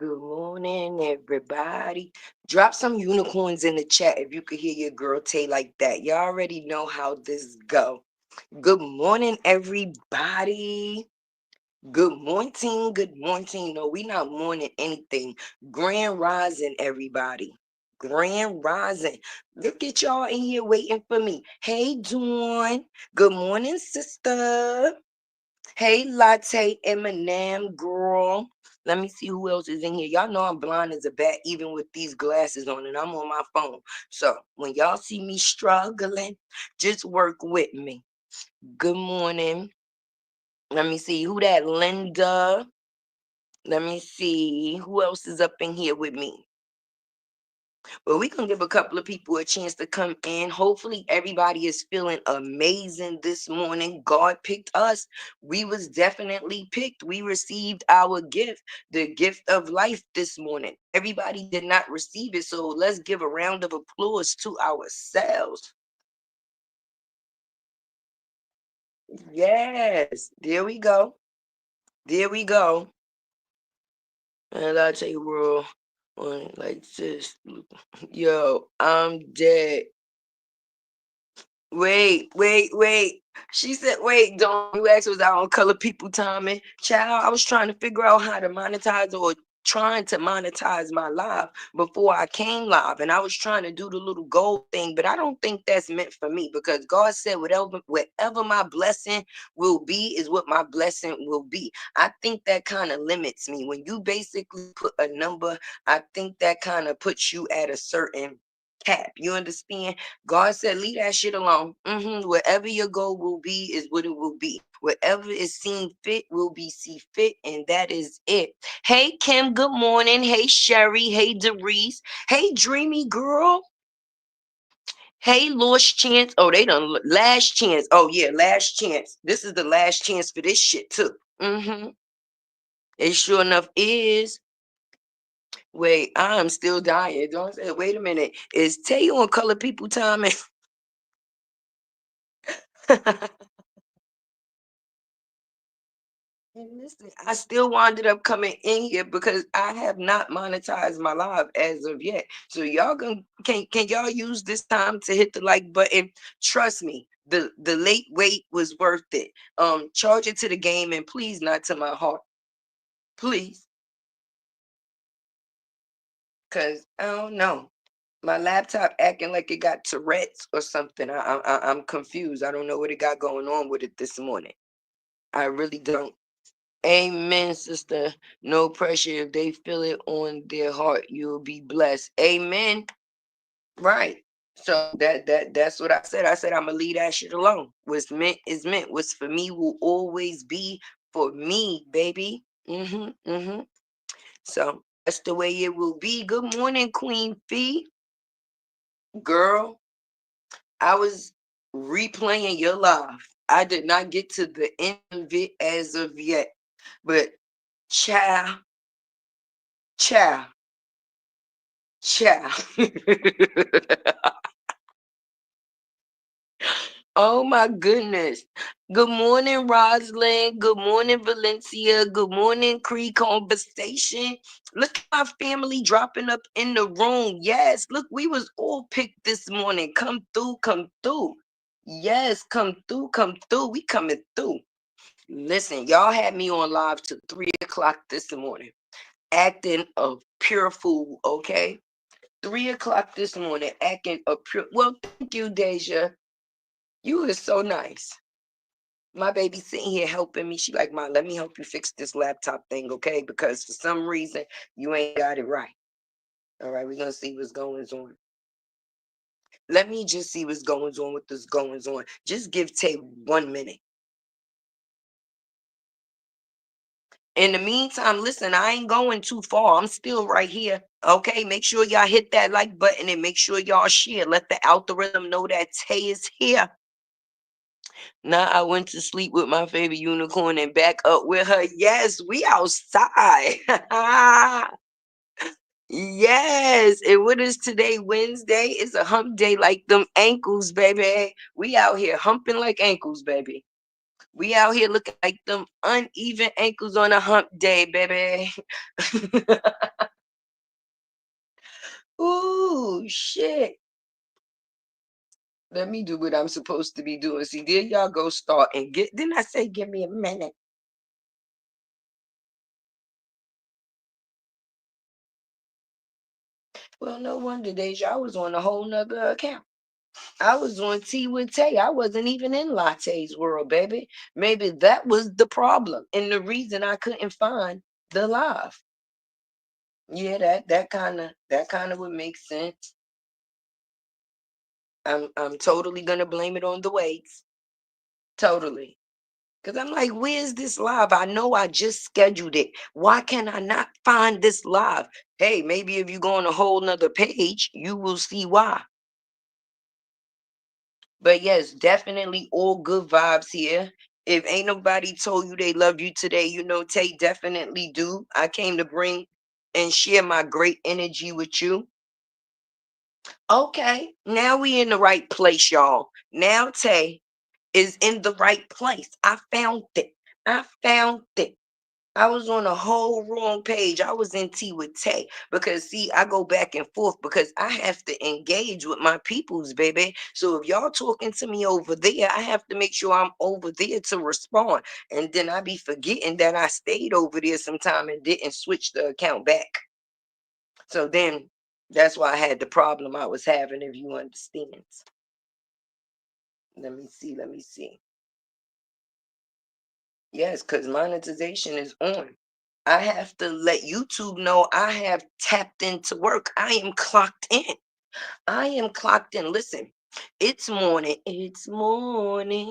Good morning, everybody. Drop some unicorns in the chat if you could hear your girl Tay like that. You already know how this go. Good morning, everybody. Good morning. Good morning. No, we not morning anything. Grand rising, everybody. Grand rising. Look at y'all in here waiting for me. Hey, Dawn. Good morning, sister. Hey, Latte Eminem girl. Let me see who else is in here. Y'all know I'm blind as a bat, even with these glasses on, and I'm on my phone. So when y'all see me struggling, just work with me. Good morning. Let me see who that Linda. Let me see who else is up in here with me. Well, we can give a couple of people a chance to come in. Hopefully everybody is feeling amazing this morning. God picked us. We was definitely picked. We received our gift, the gift of life this morning. Everybody did not receive it, so let's give a round of applause to ourselves. Yes, there we go. There we go. And I'll tell you, bro, like this. Yo, I'm dead. Wait. She said, wait, don't you ask was I on color people timing? Child, I was trying to figure out how to monetize or trying to monetize my live before I came live. And I was trying to do the little gold thing, but I don't think that's meant for me because God said whatever my blessing will be is what my blessing will be. I think that kind of limits me. When you basically put a number, I think that kind of puts you at a certain cap. You understand? God said, leave that shit alone. Whatever your goal will be is what it will be. Whatever is seen fit will be see fit, and that is it. Hey, Kim, good morning. Hey, Sherry. Hey, Derice. Hey, Dreamy Girl. Hey, Last Chance. Oh, they done Last Chance. Oh, yeah, Last Chance. This is the last chance for this shit, too. It sure enough is. Wait, I'm still dying. Don't say, wait a minute. Is Tay on Color People timing? And listen, I still wound up coming in here because I have not monetized my live as of yet. So y'all can y'all use this time to hit the like button? Trust me, the late wait was worth it. Charge it to the game and please not to my heart. Please. Cause I don't know. My laptop acting like it got Tourette's or something. I'm confused. I don't know what it got going on with it this morning. I really don't. Amen, sister. No pressure. If they feel it on their heart, you'll be blessed. Amen. Right. So that's what I said. I said I'm gonna leave that shit alone. What's meant is meant. What's for me will always be for me, baby. So that's the way it will be. Good morning, Queen Fee. Girl, I was replaying your live. I did not get to the end of it as of yet. But child. Child. Child. Oh my goodness. Good morning, Rosalind. Good morning, Valencia. Good morning, Cree Conversation. Look at my family dropping up in the room. Yes, look, we was all picked this morning. Come through, come through. Yes, come through, come through. We coming through. Listen, y'all had me on live till 3 o'clock this morning, acting a pure fool, okay? 3 o'clock this morning, acting a pure. Well, thank you, Deja. You are so nice. My baby sitting here helping me. She like, Ma, let me help you fix this laptop thing, okay? Because for some reason you ain't got it right. All right, we're gonna see what's going on. Let me just see what's going on with this goings on. Just give Tay 1 minute. In the meantime, listen, I ain't going too far. I'm still right here. Okay, make sure y'all hit that like button and make sure y'all share. Let the algorithm know that Tay is here. Now I went to sleep with my favorite unicorn and back up with her. Yes, we outside. Yes, and what is today? Wednesday? It's a hump day like them ankles, baby. We out here humping like ankles, baby. We out here looking like them uneven ankles on a hump day, baby. Ooh, shit. Let me do what I'm supposed to be doing. See, there y'all go start and get. Didn't I say give me a minute? Well, no wonder, Deja. I was on a whole nother account. I was on Tea with Tay. I wasn't even in Latte's world, baby. Maybe that was the problem and the reason I couldn't find the live. Yeah, that kind of would make sense. I'm totally gonna blame it on the weights. Totally. Cause I'm like, where's this live? I know I just scheduled it. Why can I not find this live? Hey, maybe if you go on a whole nother page, you will see why. But yes, definitely all good vibes here. If ain't nobody told you they love you today, Tay definitely do. I came to bring and share my great energy with you. Okay, now we in the right place, y'all. Now Tay is in the right place. I found it. I found it. I was on a whole wrong page. I was in Tea with Tay because see, I go back and forth because I have to engage with my peoples, baby. So if y'all talking to me over there, I have to make sure I'm over there to respond. And then I be forgetting that I stayed over there sometime and didn't switch the account back. So then that's why I had the problem I was having, if you understand. Let me see. Let me see. Yes, because monetization is on. I have to let YouTube know I have tapped into work. I am clocked in. I am clocked in. Listen, it's morning. It's morning.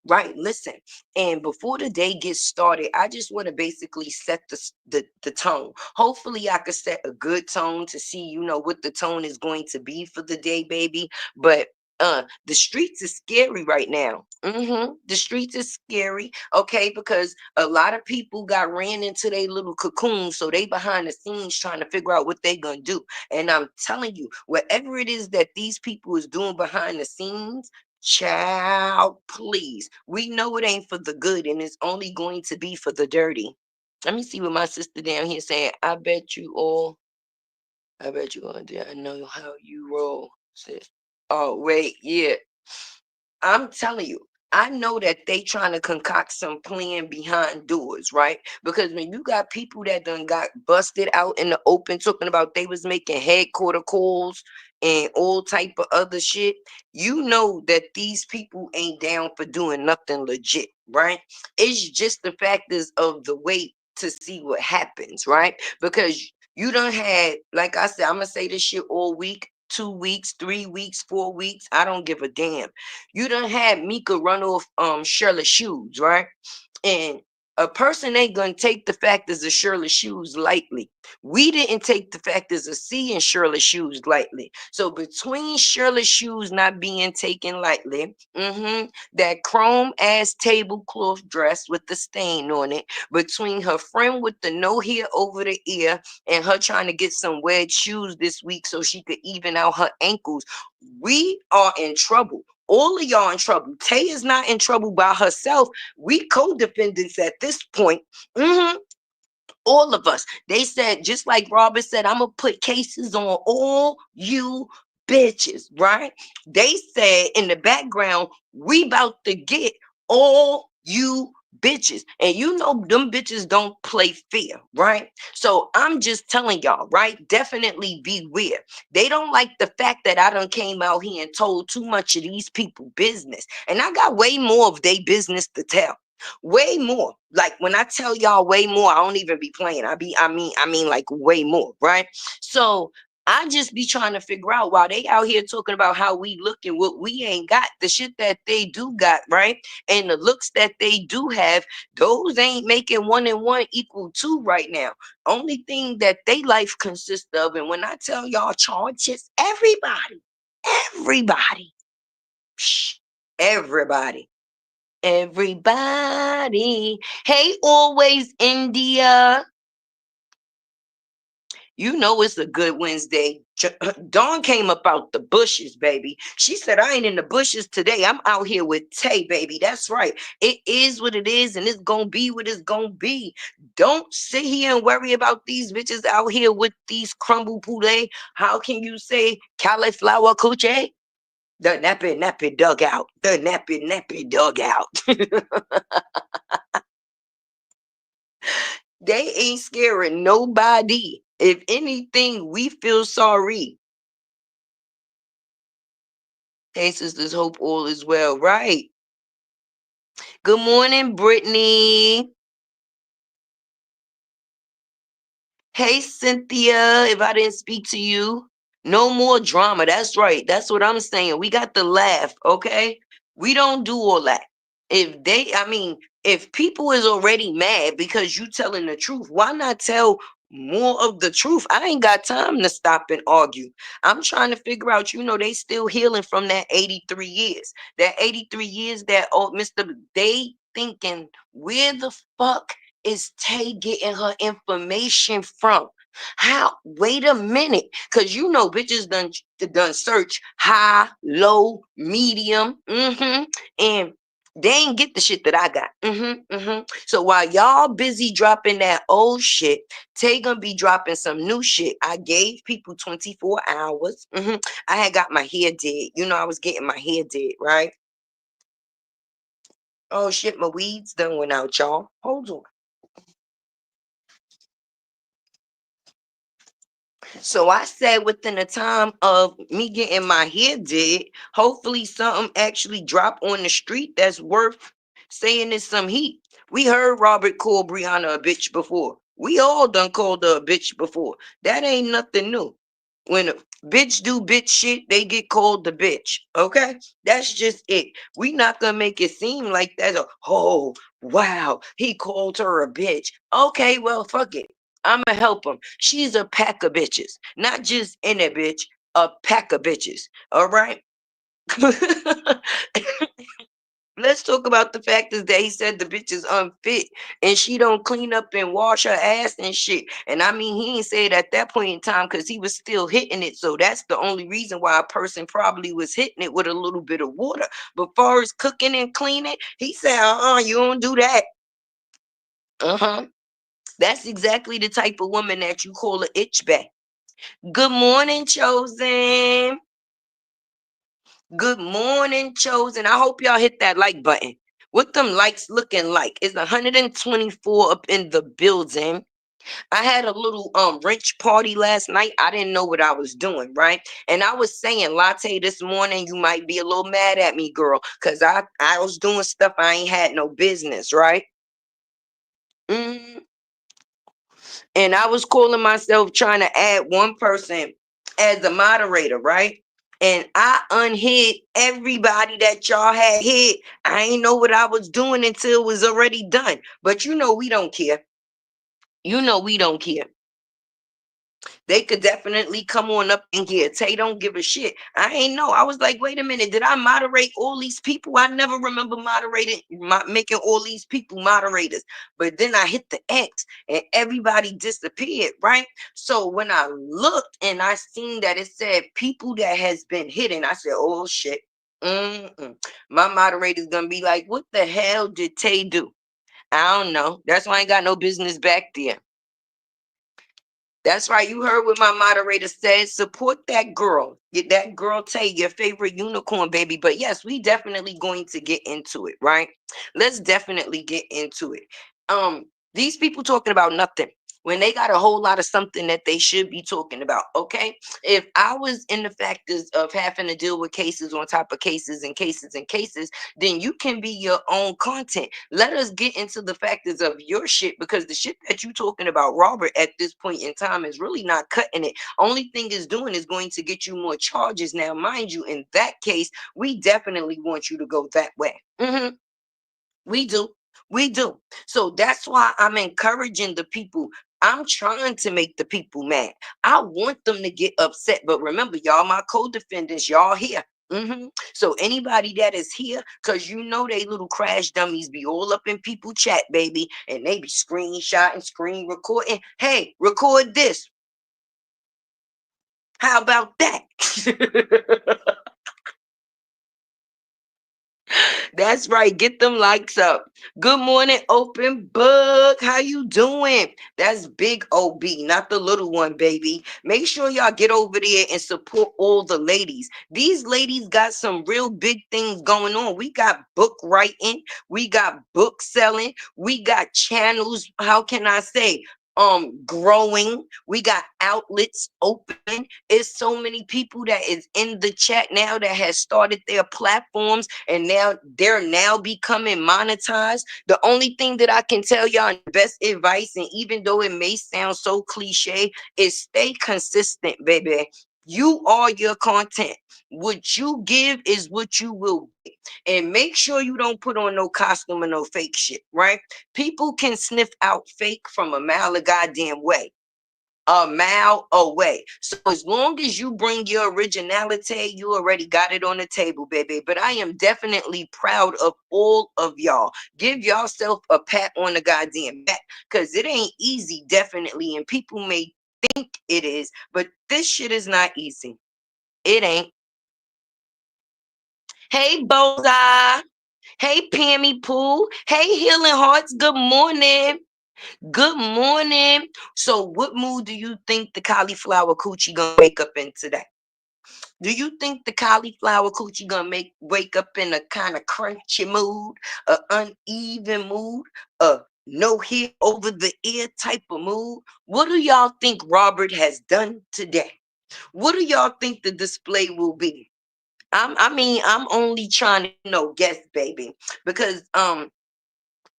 Right, listen. And before the day gets started, I just want to basically set the tone. Hopefully, I could set a good tone to see, what the tone is going to be for the day, baby. But the streets is scary right now. The streets is scary, okay, because a lot of people got ran into their little cocoon, so they behind the scenes trying to figure out what they gonna do. And I'm telling you, whatever it is that these people is doing behind the scenes, child, please. We know it ain't for the good and it's only going to be for the dirty. Let me see what my sister down here saying. I bet you all did. I know how you roll, sis. Oh, wait, yeah. I'm telling you, I know that they trying to concoct some plan behind doors, right? Because when you got people that done got busted out in the open talking about they was making headquarter calls and all type of other shit, you know that these people ain't down for doing nothing legit, right? It's just the factors of the wait to see what happens, right? Because you done had, like I said, I'm gonna say this shit all week. 2 weeks, 3 weeks, 4 weeks. I don't give a damn. You done had Mika run off Shirley shoes, right? And a person ain't gonna take the factors of Shirley shoes lightly. We didn't take the factors of seeing Shirley shoes lightly. So between Shirley shoes not being taken lightly, that chrome ass tablecloth dress with the stain on it, between her friend with the no hair over the ear and her trying to get some wedge shoes this week so she could even out her ankles, we are in trouble. All of y'all in trouble. Tay is not in trouble by herself. We co-defendants at this point. All of us. They said, just like Robert said, I'm gonna put cases on all you bitches, right? They said in the background, we about to get all you bitches. And you know them bitches don't play fair, right? So I'm just telling y'all, right? Definitely beware. They don't like the fact that I done came out here and told too much of these people business. And I got way more of their business to tell. Way more. Like when I tell y'all way more, I don't even be playing. I mean like way more, right? So I just be trying to figure out why they out here talking about how we look and what we ain't got, the shit that they do got, right? And the looks that they do have, those ain't making 1 and 1 = 2 right now. Only thing that they life consists of, and when I tell y'all charges, everybody, psh, everybody. Everybody. Hey, always India. You know it's a good Wednesday. Dawn came up out the bushes, baby. She said, I ain't in the bushes today. I'm out here with Tay, baby. That's right. It is what it is, and it's gonna be what it's gonna be. Don't sit here and worry about these bitches out here with these crumble poulet. How can you say cauliflower coochie? The nappy dugout. The nappy dugout. They ain't scaring nobody. If anything, we feel sorry. Hey, sisters, hope all is well. Right. Good morning, Brittany. Hey, Cynthia. If I didn't speak to you, no more drama. That's right. That's what I'm saying. We got to laugh, okay? We don't do all that. If people is already mad because you telling the truth, why not tell more of the truth? I ain't got time to stop and argue. I'm trying to figure out, they still healing from that 83 years. That 83 years that old Mr. They thinking, where the fuck is Tay getting her information from? How? Wait a minute, cause bitches done search high, low, medium, and they ain't get the shit that I got. So while y'all busy dropping that old shit, Tay gonna be dropping some new shit. I gave people 24 hours. I had got my hair did. I was getting my hair did, right? Oh shit, my weeds done went out, y'all. Hold on. So I said within the time of me getting my hair did, hopefully something actually drop on the street that's worth saying is some heat. We heard Robert call Brianna a bitch before. We all done called her a bitch before. That ain't nothing new. When a bitch do bitch shit, they get called the bitch. Okay? That's just it. We not gonna make it seem like that's oh wow, he called her a bitch. Okay, well fuck it. I'ma help him. She's a pack of bitches, not just any bitch, a pack of bitches. All right. Let's talk about the fact is that he said the bitch is unfit and she don't clean up and wash her ass and shit. And I mean, he ain't say it at that point in time because he was still hitting it. So that's the only reason why a person probably was hitting it with a little bit of water. But far as cooking and cleaning, he said, you don't do that. That's exactly the type of woman that you call an itch back. Good morning, Chosen. Good morning, Chosen. I hope y'all hit that like button. What them likes looking like? It's 124 up in the building. I had a little wrench party last night. I didn't know what I was doing, right? And I was saying, Latte, this morning, you might be a little mad at me, girl, because I was doing stuff I ain't had no business, right? And I was calling myself trying to add one person as a moderator, right? And I unhid everybody that y'all had hid. I ain't know what I was doing until it was already done. But we don't care. We don't care. They could definitely come on up in here. Tay don't give a shit. I ain't know. I was like, wait a minute. Did I moderate all these people? I never remember making all these people moderators. But then I hit the X and everybody disappeared, right? So when I looked and I seen that it said people that has been hidden, I said, oh shit. My moderator's gonna be like, what the hell did Tay do? I don't know. That's why I ain't got no business back there. That's right. You heard what my moderator said. Support that girl. Get that girl Tay, your favorite unicorn baby. But yes, we definitely going to get into it, right? Let's definitely get into it. These people talking about nothing when they got a whole lot of something that they should be talking about. Okay. If I was in the factors of having to deal with cases on top of cases and cases and cases, then you can be your own content. Let us get into the factors of your shit because the shit that you talking about, Robert, at this point in time is really not cutting it. Only thing is doing is going to get you more charges. Now, mind you, in that case, we definitely want you to go that way. We do. We do. So that's why I'm encouraging the people. I'm trying to make the people mad. I want them to get upset. But remember, y'all, my co-defendants, y'all here. So anybody that is here, because they little crash dummies be all up in people chat, baby, and they be screenshotting, screen recording. Hey, record this. How about that? That's right. Get them likes up. Good morning, open book. How you doing? That's big OB, not the little one, baby. Make sure y'all get over there and support all the ladies. These ladies got some real big things going on. We got book writing, we got book selling, we got channels. How can I say? Growing. We got outlets open. It's so many people that is in the chat now that has started their platforms, and now they're now becoming monetized. The only thing that I can tell y'all, and best advice, and even though it may sound so cliche, is stay consistent, baby. You are your content. What you give is what you will get. And make sure you don't put on no costume or no fake shit, right? People can sniff out fake from a mile a goddamn way, a mile away. So as long as you bring your originality, you already got it on the table, baby. But I am definitely proud of all of y'all. Give yourself a pat on the goddamn back, because it ain't easy, definitely. And people may think it is, but this shit is not easy. It ain't. Hey, Bullseye. Hey, Pammy Pooh. Hey, Healing Hearts. Good morning. Good morning. So, what mood do you think the cauliflower coochie gonna wake up in today? Do you think the cauliflower coochie gonna wake up in a kind of crunchy mood, a uneven mood, a no hair over the ear type of mood? What do y'all think Robert has done today? What do y'all think the display will be? I'm only trying to guess, baby, because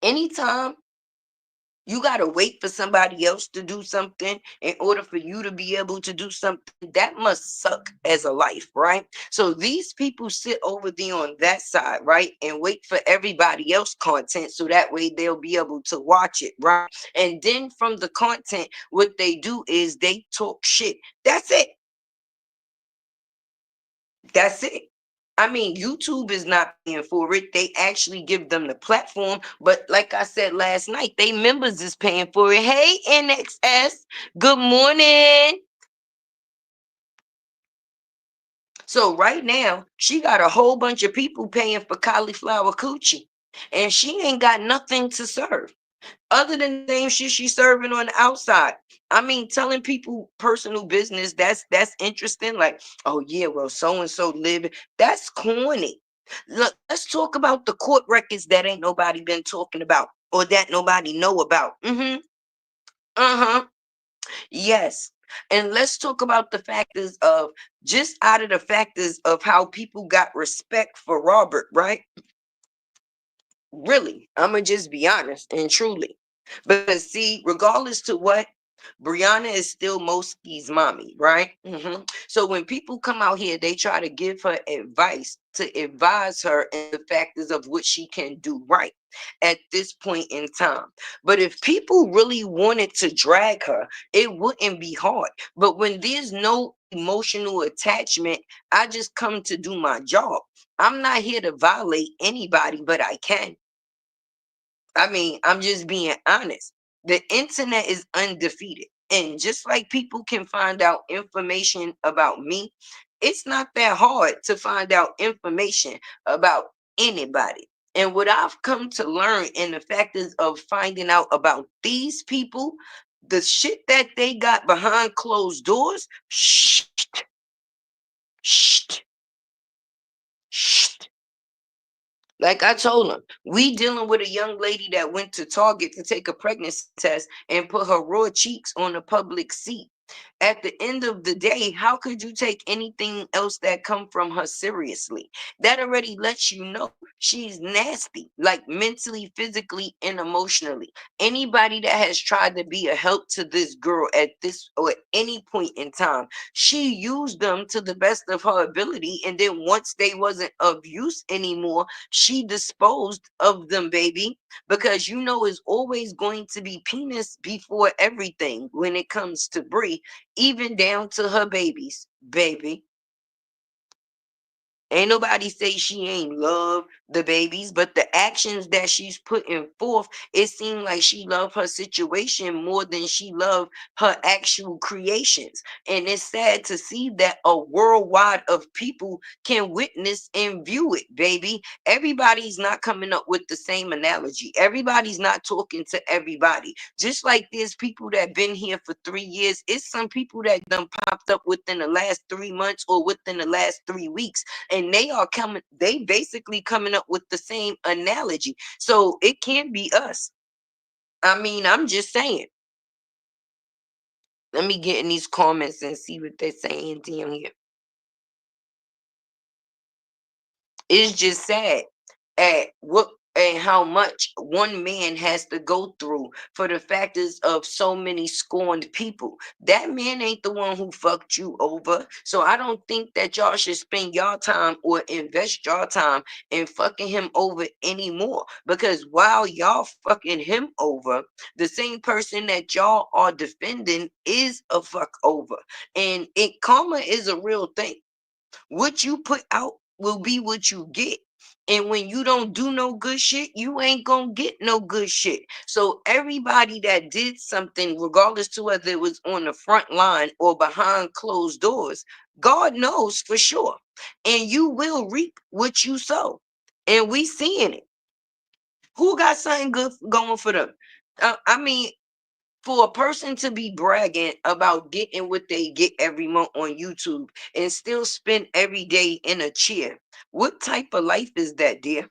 anytime you got to wait for somebody else to do something in order for you to be able to do something. That must suck as a life, right? So these people sit over there on that side, right? And wait for everybody else content so that way they'll be able to watch it, right? And then from the content, what they do is they talk shit. That's it. That's it. I mean, YouTube is not paying for it. They actually give them the platform. But like I said last night, they members is paying for it. Hey, NXS, good morning. So right now, she got a whole bunch of people paying for cauliflower coochie. And she ain't got nothing to serve other than the same shit she's serving on the outside. I mean, telling people personal business, that's interesting. Like, oh yeah, well, so and so live. That's corny. Look, let's talk about the court records that ain't nobody been talking about or that nobody know about. Uh-huh. Yes. And let's talk about the factors of just out of the factors of how people got respect for Robert, right? Really, I'm gonna just be honest and truly. Because see, regardless to what, Brianna is still Moski's mommy, right? So when people come out here, they try to give her advice to advise her in the factors of what she can do right at this point in time. But if people really wanted to drag her, it wouldn't be hard. But when there's no emotional attachment, I just come to do my job. I'm not here to violate anybody, but I can. I mean, I'm just being honest. The internet is undefeated. And just like people can find out information about me, it's not that hard to find out information about anybody. And what I've come to learn in the factors of finding out about these people, the shit that they got behind closed doors, shh, shh, shh. Like I told him, we dealing with a young lady that went to Target to take a pregnancy test and put her raw cheeks on a public seat. At the end of the day, how could you take anything else that come from her seriously? That already lets you know she's nasty, like mentally, physically, and emotionally. Anybody that has tried to be a help to this girl at this or at any point in time, she used them to the best of her ability. And then once they wasn't of use anymore, she disposed of them, baby, because it's always going to be penis before everything when it comes to Brie, even down to her babies, baby. Ain't nobody say she ain't love the babies, but the actions that she's putting forth, it seemed like she loved her situation more than she loved her actual creations. And it's sad to see that a worldwide of people can witness and view it, baby. Everybody's not coming up with the same analogy. Everybody's not talking to everybody. Just like there's people that been here for 3 years, it's some people that done popped up within the last 3 months or within the last 3 weeks, and they basically coming up with the same analogy. So it can't be us. I mean, I'm just saying. Let me get in these comments and see what they're saying. Damn here. It's just sad at what and how much one man has to go through for the factors of so many scorned people. That man ain't the one who fucked you over. So I don't think that y'all should spend y'all time or invest y'all time in fucking him over anymore. Because while y'all fucking him over, the same person that y'all are defending is a fuck over. And karma is a real thing. What you put out will be what you get. And when you don't do no good shit, you ain't gonna get no good shit. So everybody that did something, regardless to whether it was on the front line or behind closed doors, God knows for sure. And you will reap what you sow. And we seeing it. Who got something good going for them? I mean, for a person to be bragging about getting what they get every month on YouTube and still spend every day in a chair, what type of life is that, dear?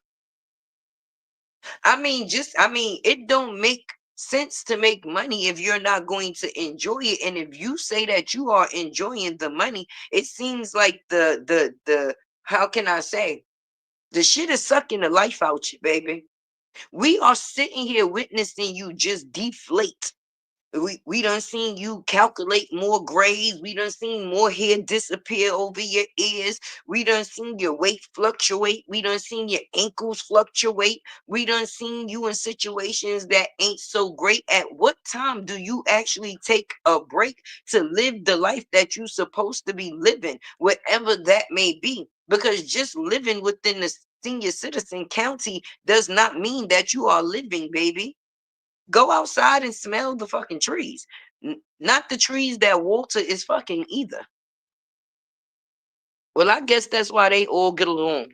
I mean, it don't make sense to make money if you're not going to enjoy it. And if you say that you are enjoying the money, it seems like the how can I say, the shit is sucking the life out you, baby. We are sitting here witnessing you just deflate. We done seen you calculate more grades. We done seen more hair disappear over your ears. We done seen your weight fluctuate. We done seen your ankles fluctuate. We done seen you in situations that ain't so great. At what time do you actually take a break to live the life that you supposed to be living, whatever that may be? Because just living within the senior citizen county does not mean that you are living, baby. Go outside and smell the fucking trees. Not the trees that Walter is fucking either. Well, I guess that's why they all get along.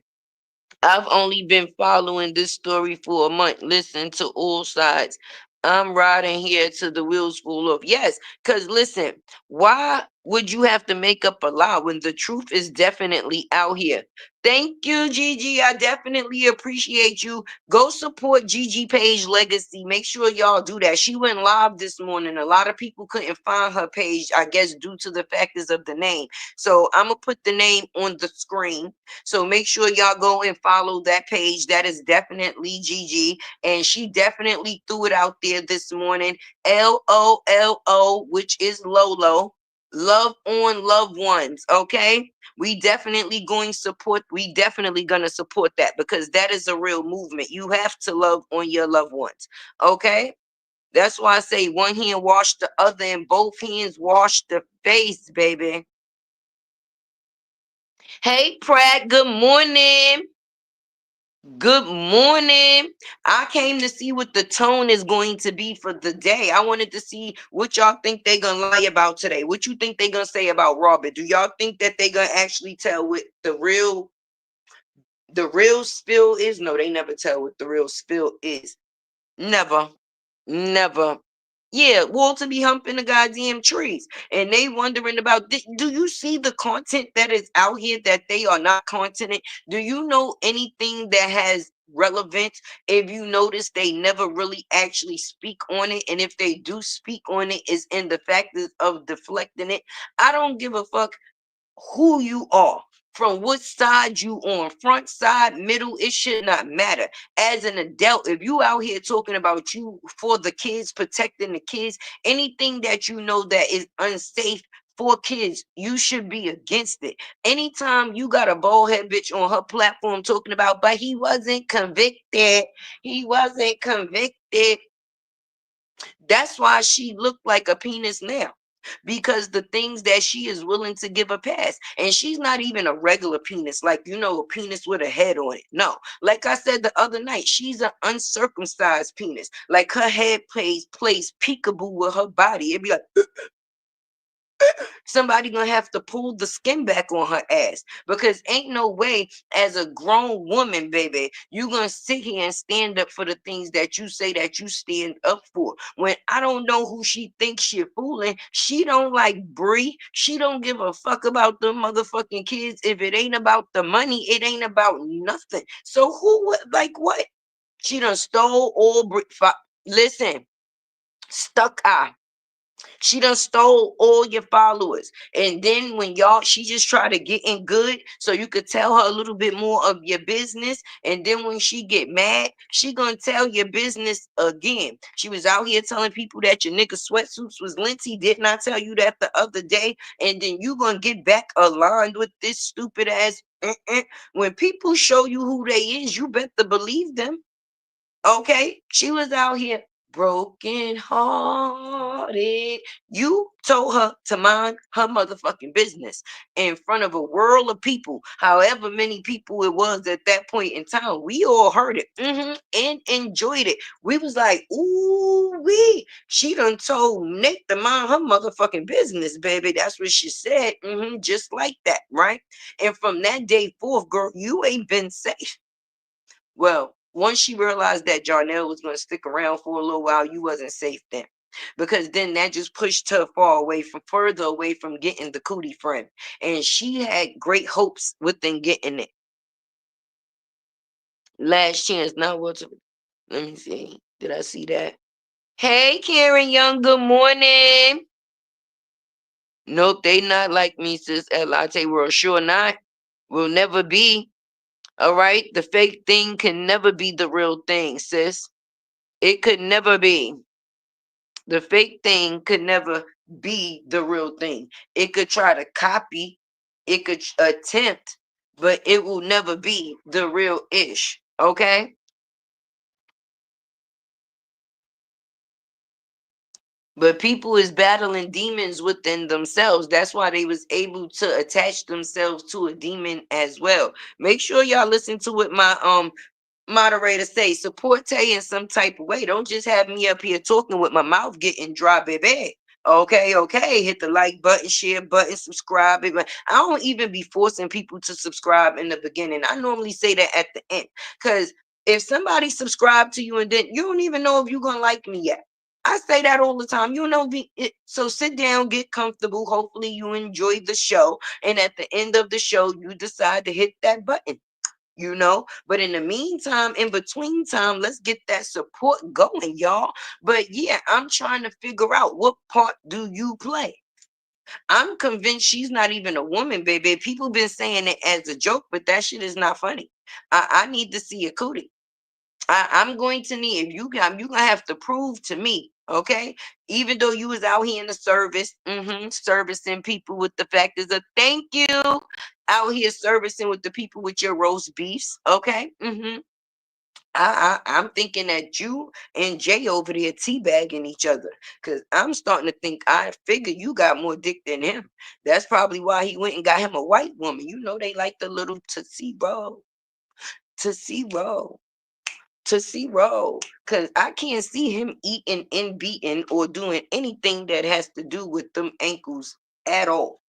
I've only been following this story for a month. Listen to all sides. I'm riding here till the wheels fall off. Yes, because listen, why would you have to make up a lie when the truth is definitely out here? Thank you, Gigi. I definitely appreciate you. Go support Gigi Page Legacy. Make sure y'all do that. She went live this morning. A lot of people couldn't find her page, I guess, due to the factors of the name. So I'm going to put the name on the screen. So make sure y'all go and follow that page. That is definitely Gigi. And she definitely threw it out there this morning. LOLO, which is Lolo. Love on loved ones. Okay. We definitely gonna support that because that is a real movement. You have to love on your loved ones. Okay. That's why I say one hand wash the other and both hands wash the face, baby. Hey, Pratt, good morning. Good morning. I came to see what the tone is going to be for the day. I wanted to see what y'all think they're gonna lie about today. What you think they're gonna say about Robert? Do y'all think that they're gonna actually tell what the real spill is? No, they never tell what the real spill is. Never. Never. Yeah, Walter be humping the goddamn trees. And they wondering about, do you see the content that is out here that they are not content? Do you know anything that has relevance? If you notice, they never really actually speak on it. And if they do speak on it, is in the factors of deflecting it. I don't give a fuck who you are, from what side you on, front side, middle, it should not matter. As an adult, if you out here talking about you for the kids, protecting the kids, anything that you know that is unsafe for kids, you should be against it. Anytime you got a bald head bitch on her platform talking about, but he wasn't convicted, that's why she looked like a penis now. because the things that she is willing to give a pass. And she's not even a regular penis, like, a penis with a head on it. No, like I said the other night, she's an uncircumcised penis. Like her head plays peekaboo with her body. It'd be like, somebody gonna have to pull the skin back on her ass, because ain't no way as a grown woman, baby, you gonna sit here and stand up for the things that you say that you stand up for. When I don't know who she thinks she fooling, she don't like Bree. She don't give a fuck about the motherfucking kids. If it ain't about the money, it ain't about nothing. So like what? She done stole all Bree. Listen, stuck eye. She done stole all your followers. And then when she just try to get in good so you could tell her a little bit more of your business. And then when she get mad, she gonna tell your business again. She was out here telling people that your nigga sweatsuits was linty. Didn't I tell you that the other day? And then you gonna get back aligned with this stupid ass. When people show you who they is, you better believe them. Okay, she was out here broken hearted. You told her to mind her motherfucking business in front of a world of people, however many people it was at that point in time. We all heard it and enjoyed it. We was like, ooh, she done told Nick to mind her motherfucking business, baby. That's what she said. Just like that, right? And from that day forth, girl, you ain't been safe. Well, once she realized that Jarnell was going to stick around for a little while, you wasn't safe then. Because then that just pushed her further away from getting the cootie friend. And she had great hopes within getting it. Last chance. Now what's let me see. Did I see that? Hey, Karen Young, good morning. Nope, they not like me, sis, at Latte World. Sure not. Will never be. All right. The fake thing can never be the real thing, sis. It could never be. The fake thing could never be the real thing. It could try to copy, it could attempt, but it will never be the real ish. Okay? But people is battling demons within themselves. That's why they was able to attach themselves to a demon as well. Make sure y'all listen to what my moderator say. Support Tay in some type of way. Don't just have me up here talking with my mouth getting dry, baby. Okay. Hit the like button, share button, subscribe. I don't even be forcing people to subscribe in the beginning. I normally say that at the end. Because if somebody subscribe to you and then you don't even know if you're going to like me yet. I say that all the time. You know, so sit down, get comfortable. Hopefully you enjoy the show. And at the end of the show, you decide to hit that button. But in the meantime, in between time, let's get that support going, y'all. But yeah, I'm trying to figure out, what part do you play? I'm convinced she's not even a woman, baby. People been saying it as a joke, but that shit is not funny. I need to see a cootie. I'm going to need, if you got, you're gonna have to prove to me, okay? Even though you was out here in the service, servicing people with the factors of thank you, out here servicing with the people with your roast beefs, okay? I'm thinking that you and Jay over there teabagging each other, because I'm starting to think, I figure you got more dick than him. That's probably why he went and got him a white woman. They like the little Tootsie Roll. Tootsie Roll. Tootsie Roll. Because I can't see him eating and beating or doing anything that has to do with them ankles at all.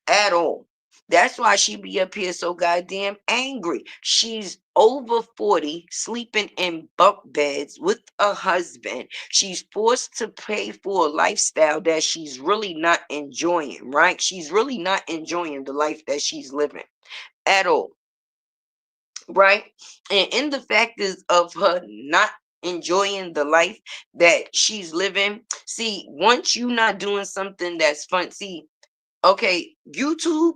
At all. That's why she be up here so goddamn angry. She's over 40, sleeping in bunk beds with a husband. She's forced to pay for a lifestyle that she's really not enjoying, right? She's really not enjoying the life that she's living at all, right? And in the fact is of her not enjoying the life that she's living. See, once you not doing something that's fun, see, okay, YouTube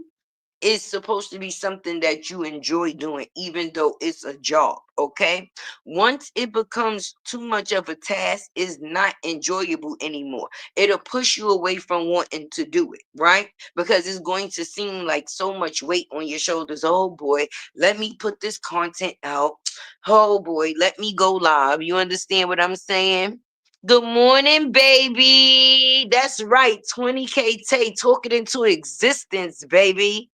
is supposed to be something that you enjoy doing, even though it's a job. Okay, once it becomes too much of a task, is not enjoyable anymore. It'll push you away from wanting to do it, right? Because it's going to seem like so much weight on your shoulders. Oh boy, let me put this content out. Oh boy, let me go live. You understand what I'm saying? Good morning, baby. That's right. 20K Tay, talk it into existence, baby.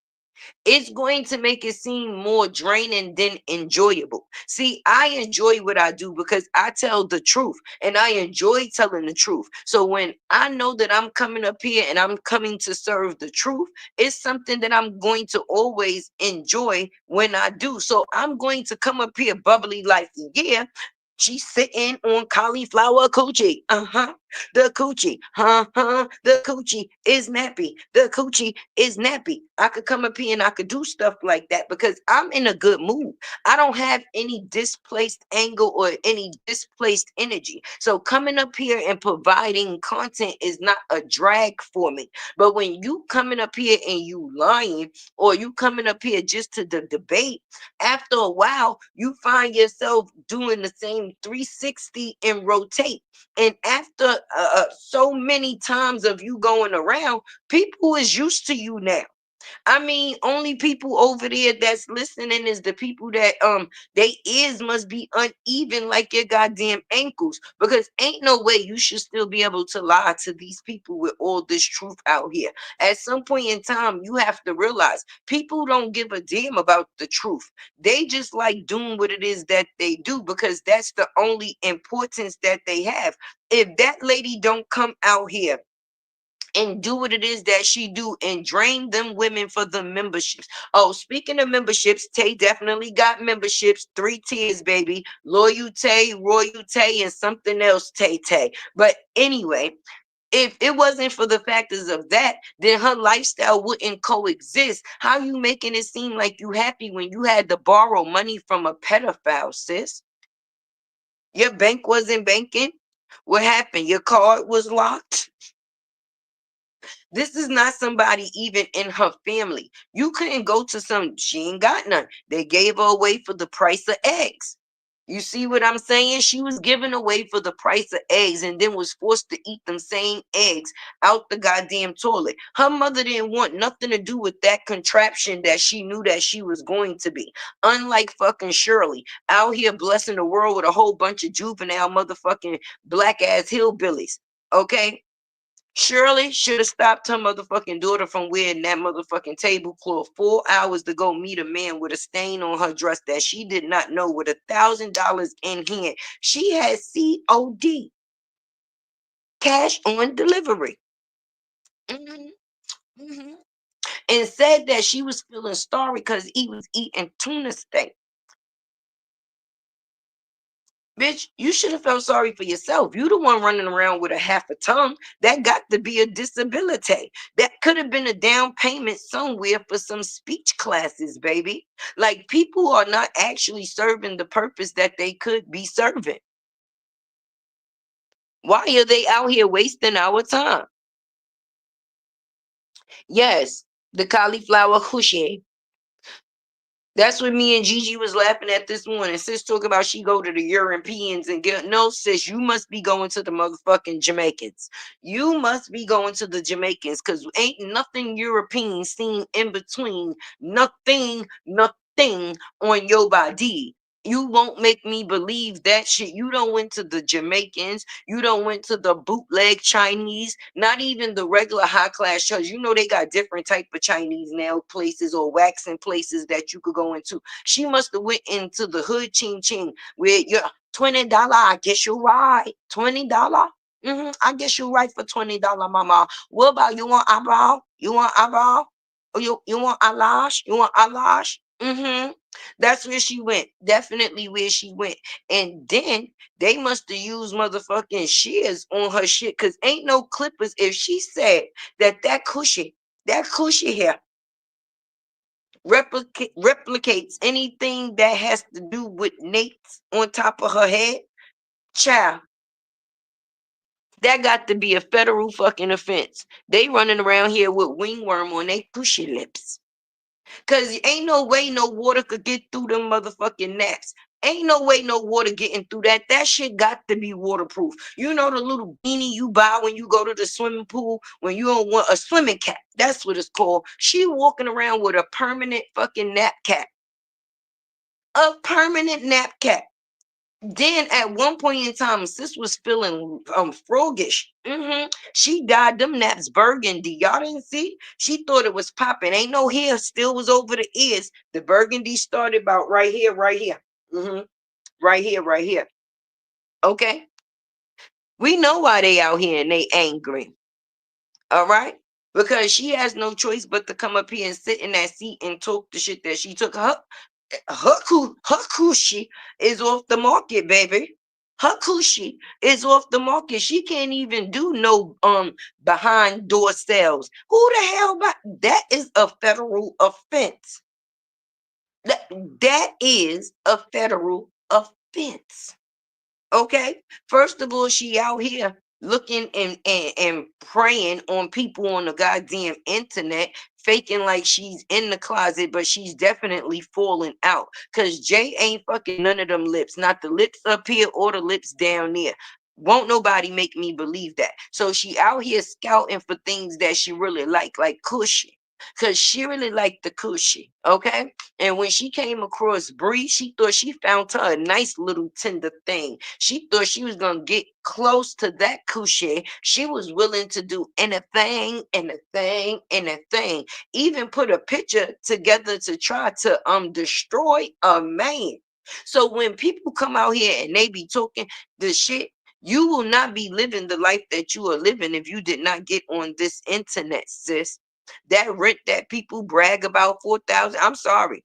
It's going to make it seem more draining than enjoyable. See, I enjoy what I do because I tell the truth and I enjoy telling the truth. So when I know that I'm coming up here and I'm coming to serve the truth, it's something that I'm going to always enjoy when I do. So I'm going to come up here bubbly like, yeah, she's sitting on cauliflower coochie. Uh-huh. The coochie. Uh-huh. The coochie is nappy. The coochie is nappy. I could come up here and I could do stuff like that because I'm in a good mood. I don't have any displaced angle or any displaced energy. So coming up here and providing content is not a drag for me. But when you coming up here and you lying or you coming up here just to debate, after a while, you find yourself doing the same 360 and rotate. And after so many times of you going around, people is used to you now. I mean, only people over there that's listening is the people that they ears must be uneven like your goddamn ankles. Because ain't no way you should still be able to lie to these people with all this truth out here. At some point in time, you have to realize people don't give a damn about the truth. They just like doing what it is that they do because that's the only importance that they have. If that lady don't come out here and do what it is that she do and drain them women for the memberships. Oh, speaking of memberships, Tay definitely got memberships, 3 tiers, baby. Loyalty, royalty, and something else, Tay Tay. But anyway, if it wasn't for the factors of that, then her lifestyle wouldn't coexist. How you making it seem like you happy when you had to borrow money from a pedophile, sis? Your bank wasn't banking? What happened? Your card was locked? This is not somebody even in her family. You couldn't go to some, she ain't got none. They gave her away for the price of eggs. You see what I'm saying? She was given away for the price of eggs and then was forced to eat them same eggs out the goddamn toilet. Her mother didn't want nothing to do with that contraption that she knew that she was going to be. Unlike fucking Shirley, out here blessing the world with a whole bunch of juvenile motherfucking black ass hillbillies. Okay? Shirley should have stopped her motherfucking daughter from wearing that motherfucking tablecloth 4 hours to go meet a man with a stain on her dress that she did not know with $1,000 in hand. She had COD, cash on delivery. Mhm, mhm. And said that she was feeling sorry because he was eating tuna steak. Bitch, you should have felt sorry for yourself. You the one running around with a half a tongue. That got to be a disability. That could have been a down payment somewhere for some speech classes, baby. Like people are not actually serving the purpose that they could be serving. Why are they out here wasting our time? Yes, the cauliflower coochie. That's what me and Gigi was laughing at this morning. Sis talking about she go to the Europeans and get no, sis, you must be going to the motherfucking Jamaicans. You must be going to the Jamaicans because ain't nothing European seen in between. Nothing on your body. You won't make me believe that shit. You don't went to the Jamaicans. You don't went to the bootleg Chinese. Not even the regular high class shows. You know they got different type of Chinese nail places or waxing places that you could go into. She must have went into the hood ching ching where you're $20. I guess you're right. $20. I guess you're right for $20, mama. What about you want eyebrow? You want eyebrow? Or you want eyelash? You want eyelash? That's where she went. Definitely where she went. And then they must have used motherfucking shears on her shit because ain't no clippers. If she said that cushy hair replicates anything that has to do with Nate's on top of her head, child, that got to be a federal fucking offense. They running around here with wingworm on their cushy lips. Cause ain't no way no water could get through them motherfucking naps. Ain't no way no water getting through that. That shit got to be waterproof. You know the little beanie you buy when you go to the swimming pool when you don't want a swimming cap. That's what it's called. She walking around with a permanent fucking nap cap. A permanent nap cap. Then at one point in time, sis was feeling froggish. She dyed them naps burgundy. Y'all didn't see? She thought it was popping. Ain't no hair, still was over the ears. The burgundy started about right here, right here. Right here, right here. Okay. We know why they out here and they angry. All right. Because she has no choice but to come up here and sit in that seat and talk the shit that she took. Her coochie is off the market, baby. Her coochie is off the market. She can't even do no behind door sales. Who the hell that is a federal offense. That is a federal offense. Okay. First of all, she out here looking and preying on people on the goddamn internet, faking like she's in the closet, but she's definitely falling out. Cause Jay ain't fucking none of them lips, not the lips up here or the lips down there. Won't nobody make me believe that. So she out here scouting for things that she really like cushy. Cause she really liked the cushy. Okay. And when she came across Bree, she thought she found her a nice little tender thing. She thought she was gonna get close to that cushy. She was willing to do anything, anything, anything. Even put a picture together to try to destroy a man. So when people come out here and they be talking the shit, you will not be living the life that you are living if you did not get on this internet, sis. That rent that people brag about 4,000. I'm sorry.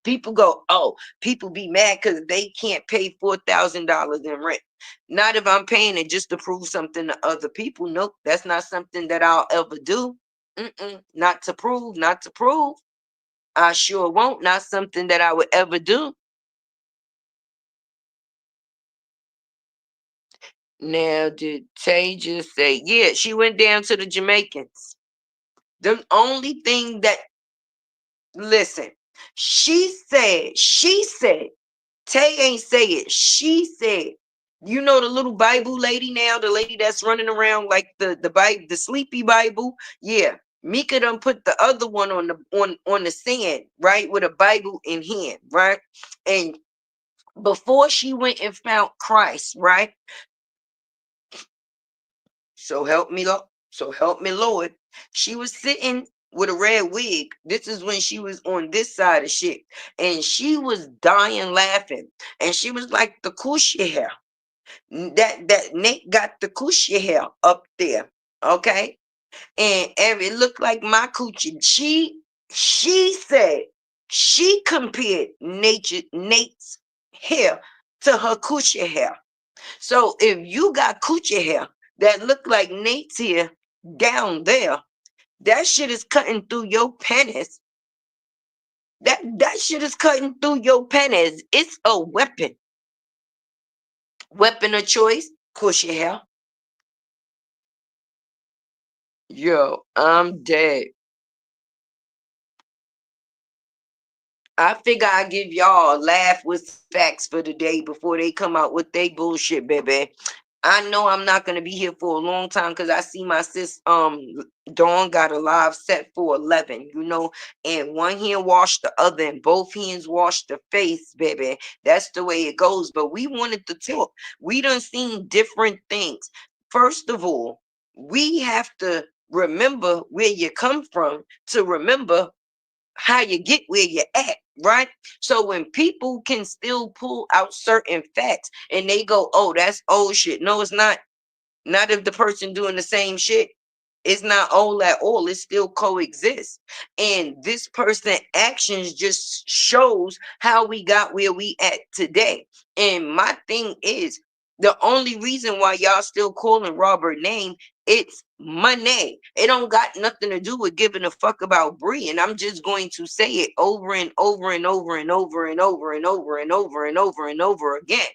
People go, oh, people be mad because they can't pay $4,000 in rent. Not if I'm paying it just to prove something to other people. Nope, that's not something that I'll ever do. Not to prove, not to prove. I sure won't. Not something that I would ever do. Now, did Tay just say, yeah, she went down to the Jamaicans. The only thing that, listen, she said, Tay ain't say it. She said, you know the little Bible lady now, the lady that's running around like the Bible, the sleepy Bible. Yeah. Mika done put the other one on the sand, right? With a Bible in hand, right? And before she went and found Christ, right? So help me, Lord. So help me, Lord. She was sitting with a red wig. This is when she was on this side of shit. And she was dying laughing. And she was like the cushy hair. That Nate got the coochie hair up there, okay, and it looked like my coochie. She said she compared Nate's hair to her coochie hair. So if you got coochie hair that look like Nate's hair down there, that shit is cutting through your penis. That shit is cutting through your penis. It's a weapon. Weapon of choice, coochie hair. Yo, I'm dead. I figure I give y'all a laugh with facts for the day before they come out with they bullshit, baby. I know I'm not gonna be here for a long time because I see my sis Dawn got a live set for 11, and one hand wash the other and both hands wash the face, baby. That's the way it goes. But we wanted to talk. We done seen different things. First of all, we have to remember where you come from to remember how you get where you're at, right? So when people can still pull out certain facts and they go, oh, that's old shit. No, it's not. Not if the person doing the same shit. It's not old at all. It still coexists. And this person actions just shows how we got where we at today. And my thing is, the only reason why y'all still calling Robert name, it's money. It don't got nothing to do with giving a fuck about Bree. And I'm just going to say it over and over and over and over and over and over and over and over and over again.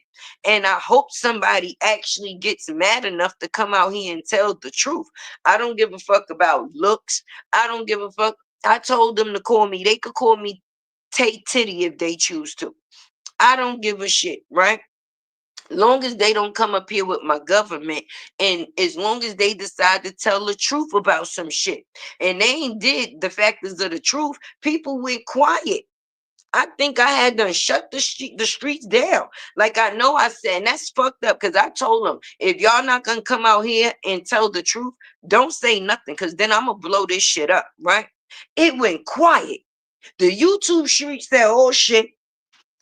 And I hope somebody actually gets mad enough to come out here and tell the truth. I don't give a fuck about looks. I don't give a fuck. I told them to call me. They could call me Tay Titty if they choose to. I don't give a shit, right? Long as they don't come up here with my government, and as long as they decide to tell the truth about some shit, and they ain't did the factors of the truth, people went quiet. I think I had done shut the streets down. Like I know I said, and that's fucked up because I told them, if y'all not gonna come out here and tell the truth, don't say nothing because then I'm gonna blow this shit up, right? It went quiet. The YouTube streets said, oh shit.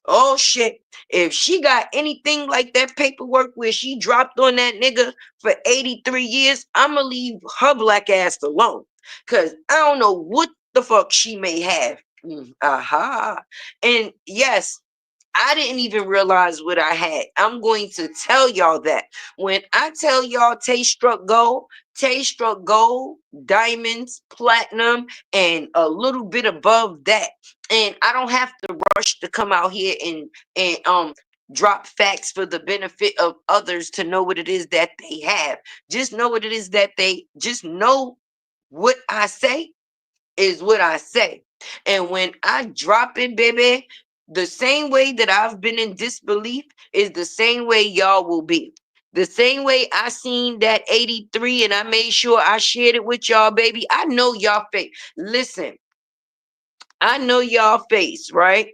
Oh shit. If she got anything like that paperwork where she dropped on that nigga for 83 years, I'ma leave her black ass alone. Cause I don't know what the fuck she may have. Aha. And yes, I didn't even realize what I had. I'm going to tell y'all that. When I tell y'all Tay struck gold, diamonds, platinum, and a little bit above that. And I don't have to rush to come out here and drop facts for the benefit of others to know what it is that they have. Just know what it is that they just know what I say is what I say. And when I drop it, baby, the same way that I've been in disbelief is the same way y'all will be. The same way I seen that 83 and I made sure I shared it with y'all, baby. I know y'all face. Listen, I know y'all face, right?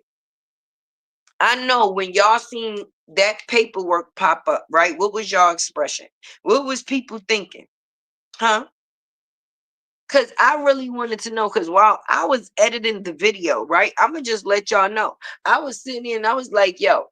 I know when y'all seen that paperwork pop up, right? What was y'all expression? What was people thinking? Huh? Because I really wanted to know. Because while I was editing the video, right, I'm gonna just let y'all know. I was sitting there and I was like, yo,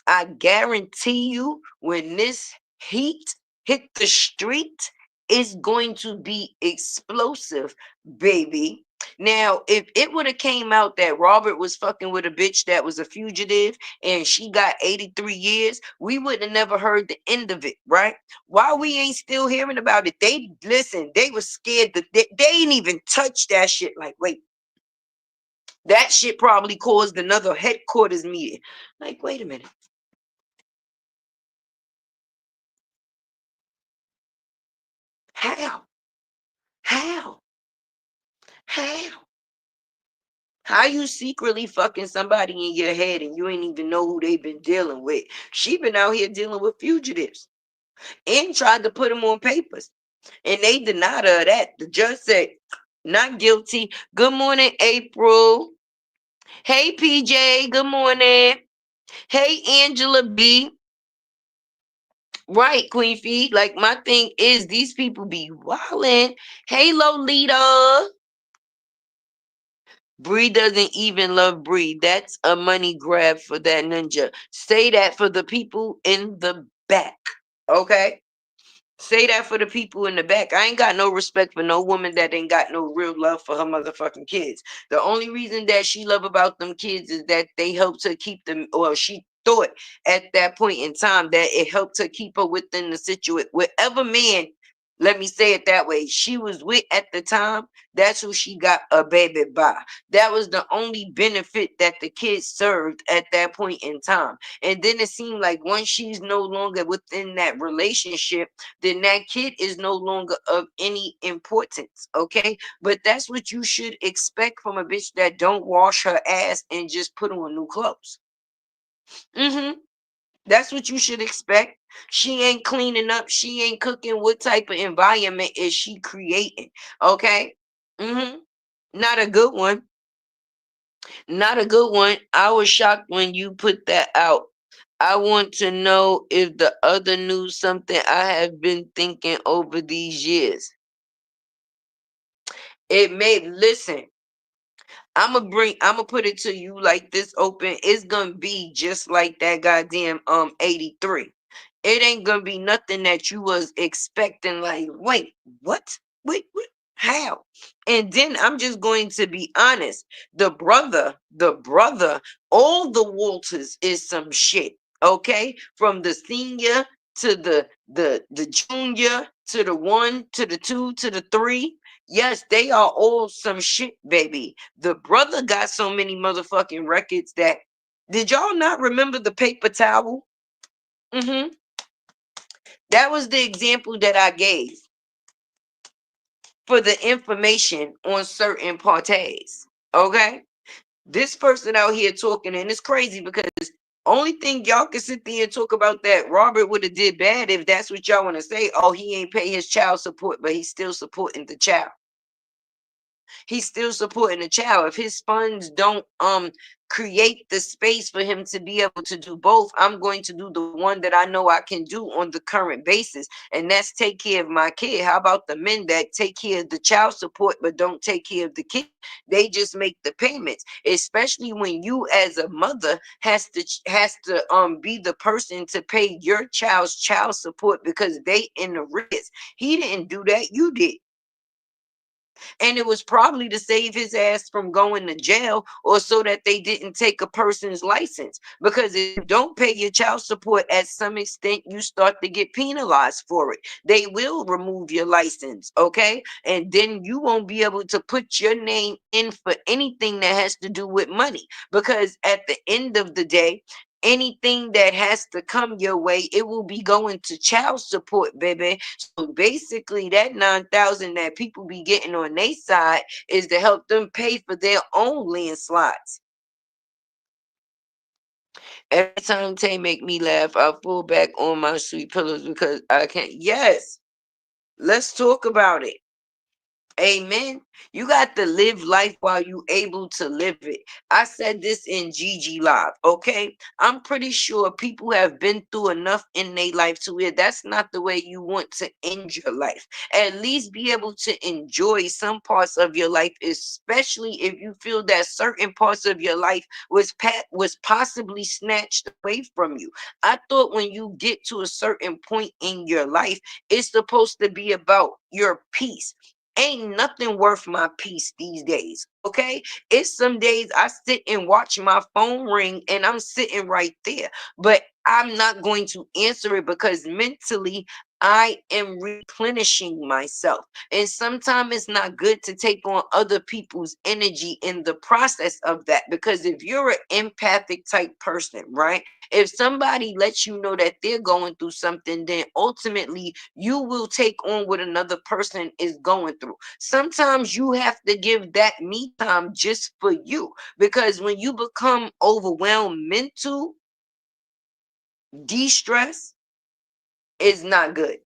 I guarantee you when this heat hit the street, it's going to be explosive, baby. Now, if it would have came out that Robert was fucking with a bitch that was a fugitive and she got 83 years, we would have never heard the end of it, right? Why we ain't still hearing about it? They listen, they were scared that they ain't even touch that shit. Like, wait, that shit probably caused another headquarters meeting. Like, wait a minute. How? How? How? How you secretly fucking somebody in your head and you ain't even know who they been dealing with? She been out here dealing with fugitives and tried to put them on papers. And they denied her that. The judge said, not guilty. Good morning, April. Hey, PJ. Good morning. Hey, Angela B. Right, Queen Fee. Like, my thing is, these people be wildin'. Hey, Lolita. Bree doesn't even love Bree. That's a money grab for that ninja. Say that for the people in the back. Okay? Say that for the people in the back. I ain't got no respect for no woman that ain't got no real love for her motherfucking kids. The only reason that she love about them kids is that they helped her keep them, or she thought at that point in time that it helped her keep her within the situation. Whatever man, let me say it that way, she was with at the time, that's who she got a baby by. That was the only benefit that the kids served at that point in time. And then it seemed like once she's no longer within that relationship, then that kid is no longer of any importance. Okay. But that's what you should expect from a bitch that don't wash her ass and just put on new clothes. That's what you should expect. She ain't cleaning up. She ain't cooking. What type of environment is she creating? Okay. Not a good one. Not a good one. I was shocked when you put that out. I want to know if the other knew something I have been thinking over these years. It may listen. I'm gonna put it to you like this open. It's gonna be just like that goddamn 83. It ain't gonna be nothing that you was expecting, like, wait, what? Wait, how? And then I'm just going to be honest. The brother, all the Walters is some shit. Okay? From the senior to the junior to the 1 to the 2 to the 3. Yes, they are all some shit, baby. The brother got so many motherfucking records that did y'all not remember the paper towel? That was the example that I gave for the information on certain parties. Okay? This person out here talking, and it's crazy because only thing y'all can sit there and talk about that Robert would have did bad if that's what y'all want to say. Oh, he ain't pay his child support, but he's still supporting the child. He's still supporting the child. If his funds don't create the space for him to be able to do both, I'm going to do the one that I know I can do on the current basis, and that's take care of my kid. How about the men that take care of the child support but don't take care of the kid? They just make the payments, especially when you as a mother has to be the person to pay your child's child support because they in the risk. He didn't do that, you did. And it was probably to save his ass from going to jail, or so that they didn't take a person's license. Because if you don't pay your child support, at some extent, you start to get penalized for it. They will remove your license, okay? And then you won't be able to put your name in for anything that has to do with money. Because at the end of the day, anything that has to come your way, it will be going to child support, baby. So basically, that 9,000 that people be getting on their side is to help them pay for their own landslides. Every time Tay make me laugh, I fall back on my sweet pillows because I can't. Yes, let's talk about it. Amen. You got to live life while you able to live it. I said this in GG Live, okay? I'm pretty sure people have been through enough in their life to where that's not the way you want to end your life. At least be able to enjoy some parts of your life, especially if you feel that certain parts of your life was possibly snatched away from you. I thought when you get to a certain point in your life, it's supposed to be about your peace. Ain't nothing worth my peace these days. Okay. It's some days I sit and watch my phone ring and I'm sitting right there, but I'm not going to answer it because mentally I am replenishing myself. And sometimes it's not good to take on other people's energy in the process of that. Because if you're an empathic type person, right? If somebody lets you know that they're going through something, then ultimately you will take on what another person is going through. Sometimes you have to give that me time just for you, because when you become overwhelmed, mental de-stress is not good.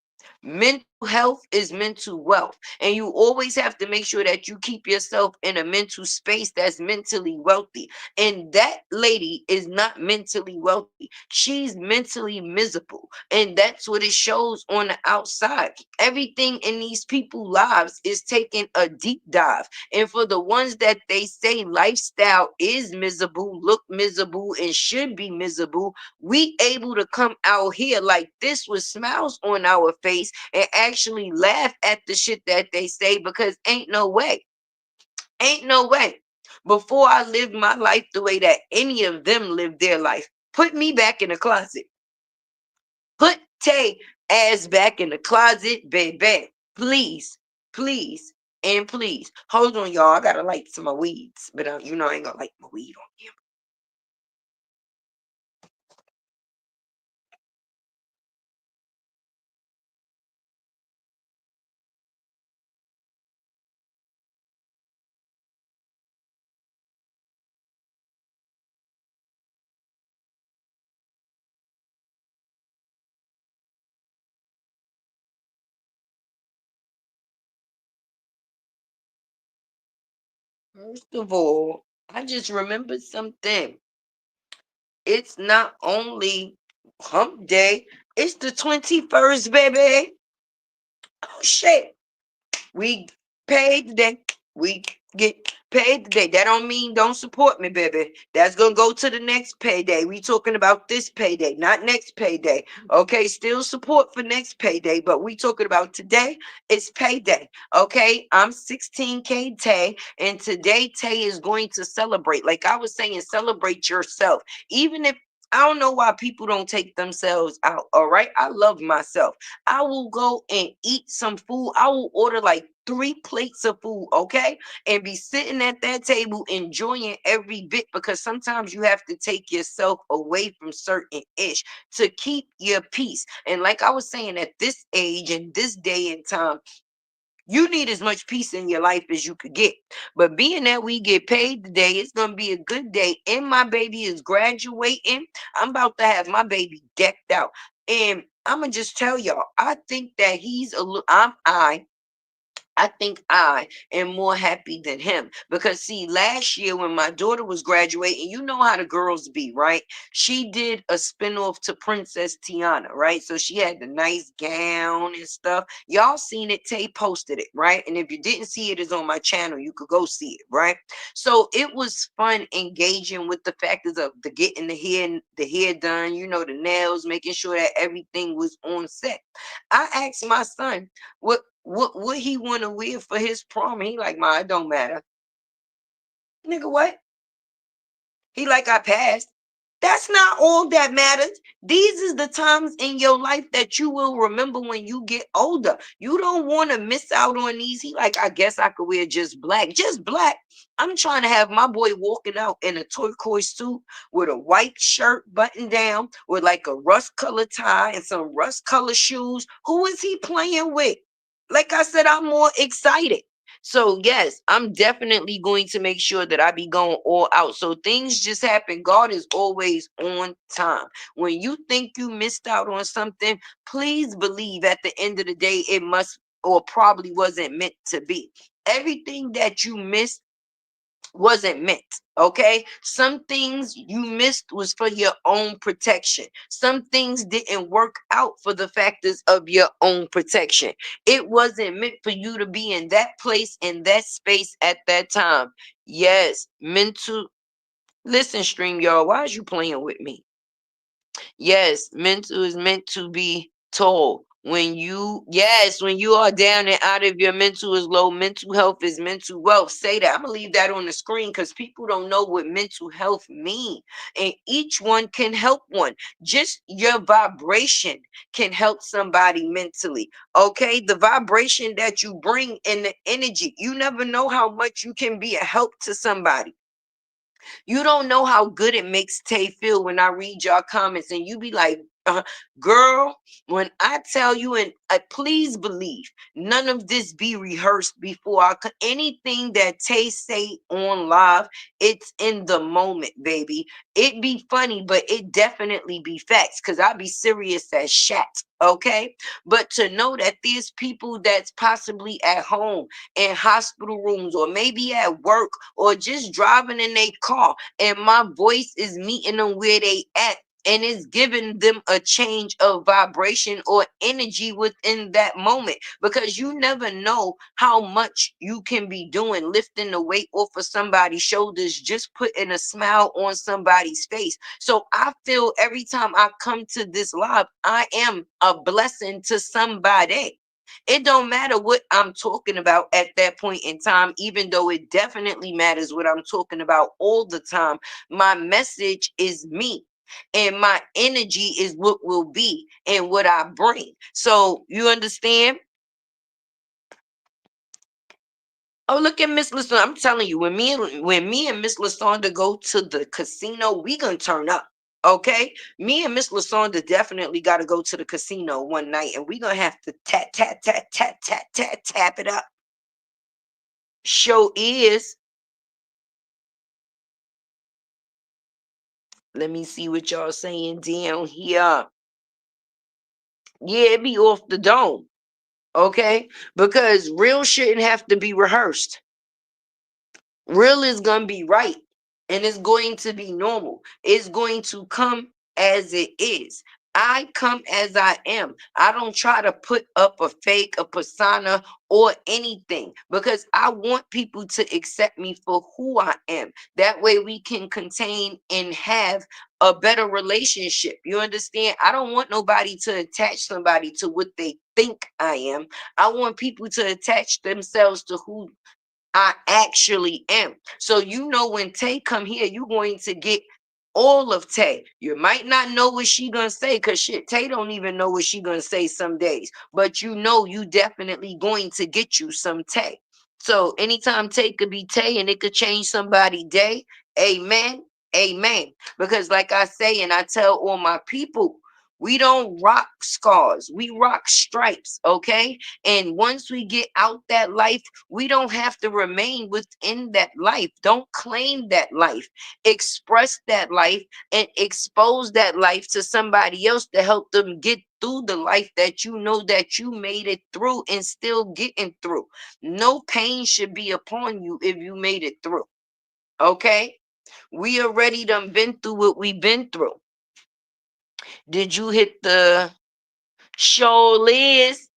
Mental health is mental wealth. And you always have to make sure that you keep yourself in a mental space that's mentally wealthy. And that lady is not mentally wealthy. She's mentally miserable. And that's what it shows on the outside. Everything in these people's lives is taking a deep dive. And for the ones that they say lifestyle is miserable, look miserable, and should be miserable, we able to come out here like this with smiles on our face and actually laugh at the shit that they say, because ain't no way. Ain't no way. Before I live my life the way that any of them live their life, put me back in the closet. Put Tay ass back in the closet, baby. Please, please, and please. Hold on, y'all. I gotta light some of my weeds, but you know I ain't gonna light my weed on here. First of all, I just remembered something. It's not only hump day, it's the 21st, baby. Oh shit. We paid today. We get paid today. That don't mean don't support me, baby. That's gonna go to the next payday. We talking about this payday, not next payday. Okay, still support for next payday, but we talking about today. It's payday. Okay, I'm 16K Tay, and today Tay is going to celebrate. Like I was saying, celebrate yourself. Even if I don't know why people don't take themselves out. All right, I love myself. I will go and eat some food. I will order like 3 plates of food, okay? And be sitting at that table enjoying every bit, because sometimes you have to take yourself away from certain ish to keep your peace. And like I was saying, at this age and this day and time, you need as much peace in your life as you could get. But being that we get paid today, it's going to be a good day. And my baby is graduating. I'm about to have my baby decked out. And I'm going to just tell y'all, I think that he's a little, I think I am more happy than him because see, last year when my daughter was graduating, you know how the girls be, right? She did a spinoff to Princess Tiana, right? So she had the nice gown and stuff. Y'all seen it, Tay posted it, right? And if you didn't see it, it's on my channel. You could go see it, right? So it was fun engaging with the factors of the getting the hair done, you know, the nails, making sure that everything was on set. I asked my son, what he want to wear for his prom? He like, Ma, it don't matter. Nigga, what? He like, I passed. That's not all that matters. These is the times in your life that you will remember when you get older. You don't want to miss out on these. He like, I guess I could wear just black. Just black. I'm trying to have my boy walking out in a turquoise suit with a white shirt buttoned down with like a rust color tie and some rust color shoes. Who is he playing with? Like I said, I'm more excited. So yes, I'm definitely going to make sure that I be going all out. So things just happen. God is always on time. When you think you missed out on something, please believe at the end of the day, it must or probably wasn't meant to be. Everything that you missed wasn't meant. Okay, some things you missed was for your own protection. Some things didn't work out for the factors of your own protection. It wasn't meant for you to be in that place, in that space at that time. Yes, mental. Listen, stream, y'all, why is you playing with me? Yes, mental is meant to be told. When you are down and out of your mental is low, mental health is mental wealth. Say that. I'm gonna leave that on the screen because people don't know what mental health mean. And each one can help one. Just your vibration can help somebody mentally. Okay. The vibration that you bring and the energy, you never know how much you can be a help to somebody. You don't know how good it makes Tay feel when I read your comments and you be like, girl, when I tell you, and please believe, none of this be rehearsed before anything that Tay say on live, it's in the moment, baby. It be funny, but it definitely be facts because I be serious as shat. Okay, but to know that there's people that's possibly at home in hospital rooms or maybe at work or just driving in a car and my voice is meeting them where they at and it's giving them a change of vibration or energy within that moment because you never know how much you can be doing lifting the weight off of somebody's shoulders, just putting a smile on somebody's face. So I feel every time I come to this live, I am a blessing to somebody. It don't matter what I'm talking about at that point in time, even though it definitely matters what I'm talking about all the time. My message is me. And my energy is what will be and what I bring. So you understand? Oh, look at Miss Lasonda. I'm telling you, when me and Miss Lasonda go to the casino, we gonna turn up. Okay, me and Miss Lasonda definitely got to go to the casino one night, and we gonna have to tap it up. Show is. Let me see what y'all saying down here. Yeah, it be off the dome. Okay, because real shouldn't have to be rehearsed. Real is going to be right and it's going to be normal. It's going to come as it is. I come as I am. I don't try to put up a fake, a persona, or anything because I want people to accept me for who I am. That way we can contain and have a better relationship. You understand? I don't want nobody to attach somebody to what they think I am. I want people to attach themselves to who I actually am. So you know when Tay come here, you're going to get all of Tay. You might not know what she gonna say because shit, Tay don't even know what she gonna say some days. But you know you definitely going to get you some Tay. So anytime Tay could be Tay and it could change somebody's day, amen, amen. Because like I say and I tell all my people, We don't rock scars. We rock stripes, okay? And once we get out that life, we don't have to remain within that life. Don't claim that life. Express that life and expose that life to somebody else to help them get through the life that you know that you made it through and still getting through. No pain should be upon you if you made it through, okay? We already done been through what we've been through. Did you hit the show, Liz?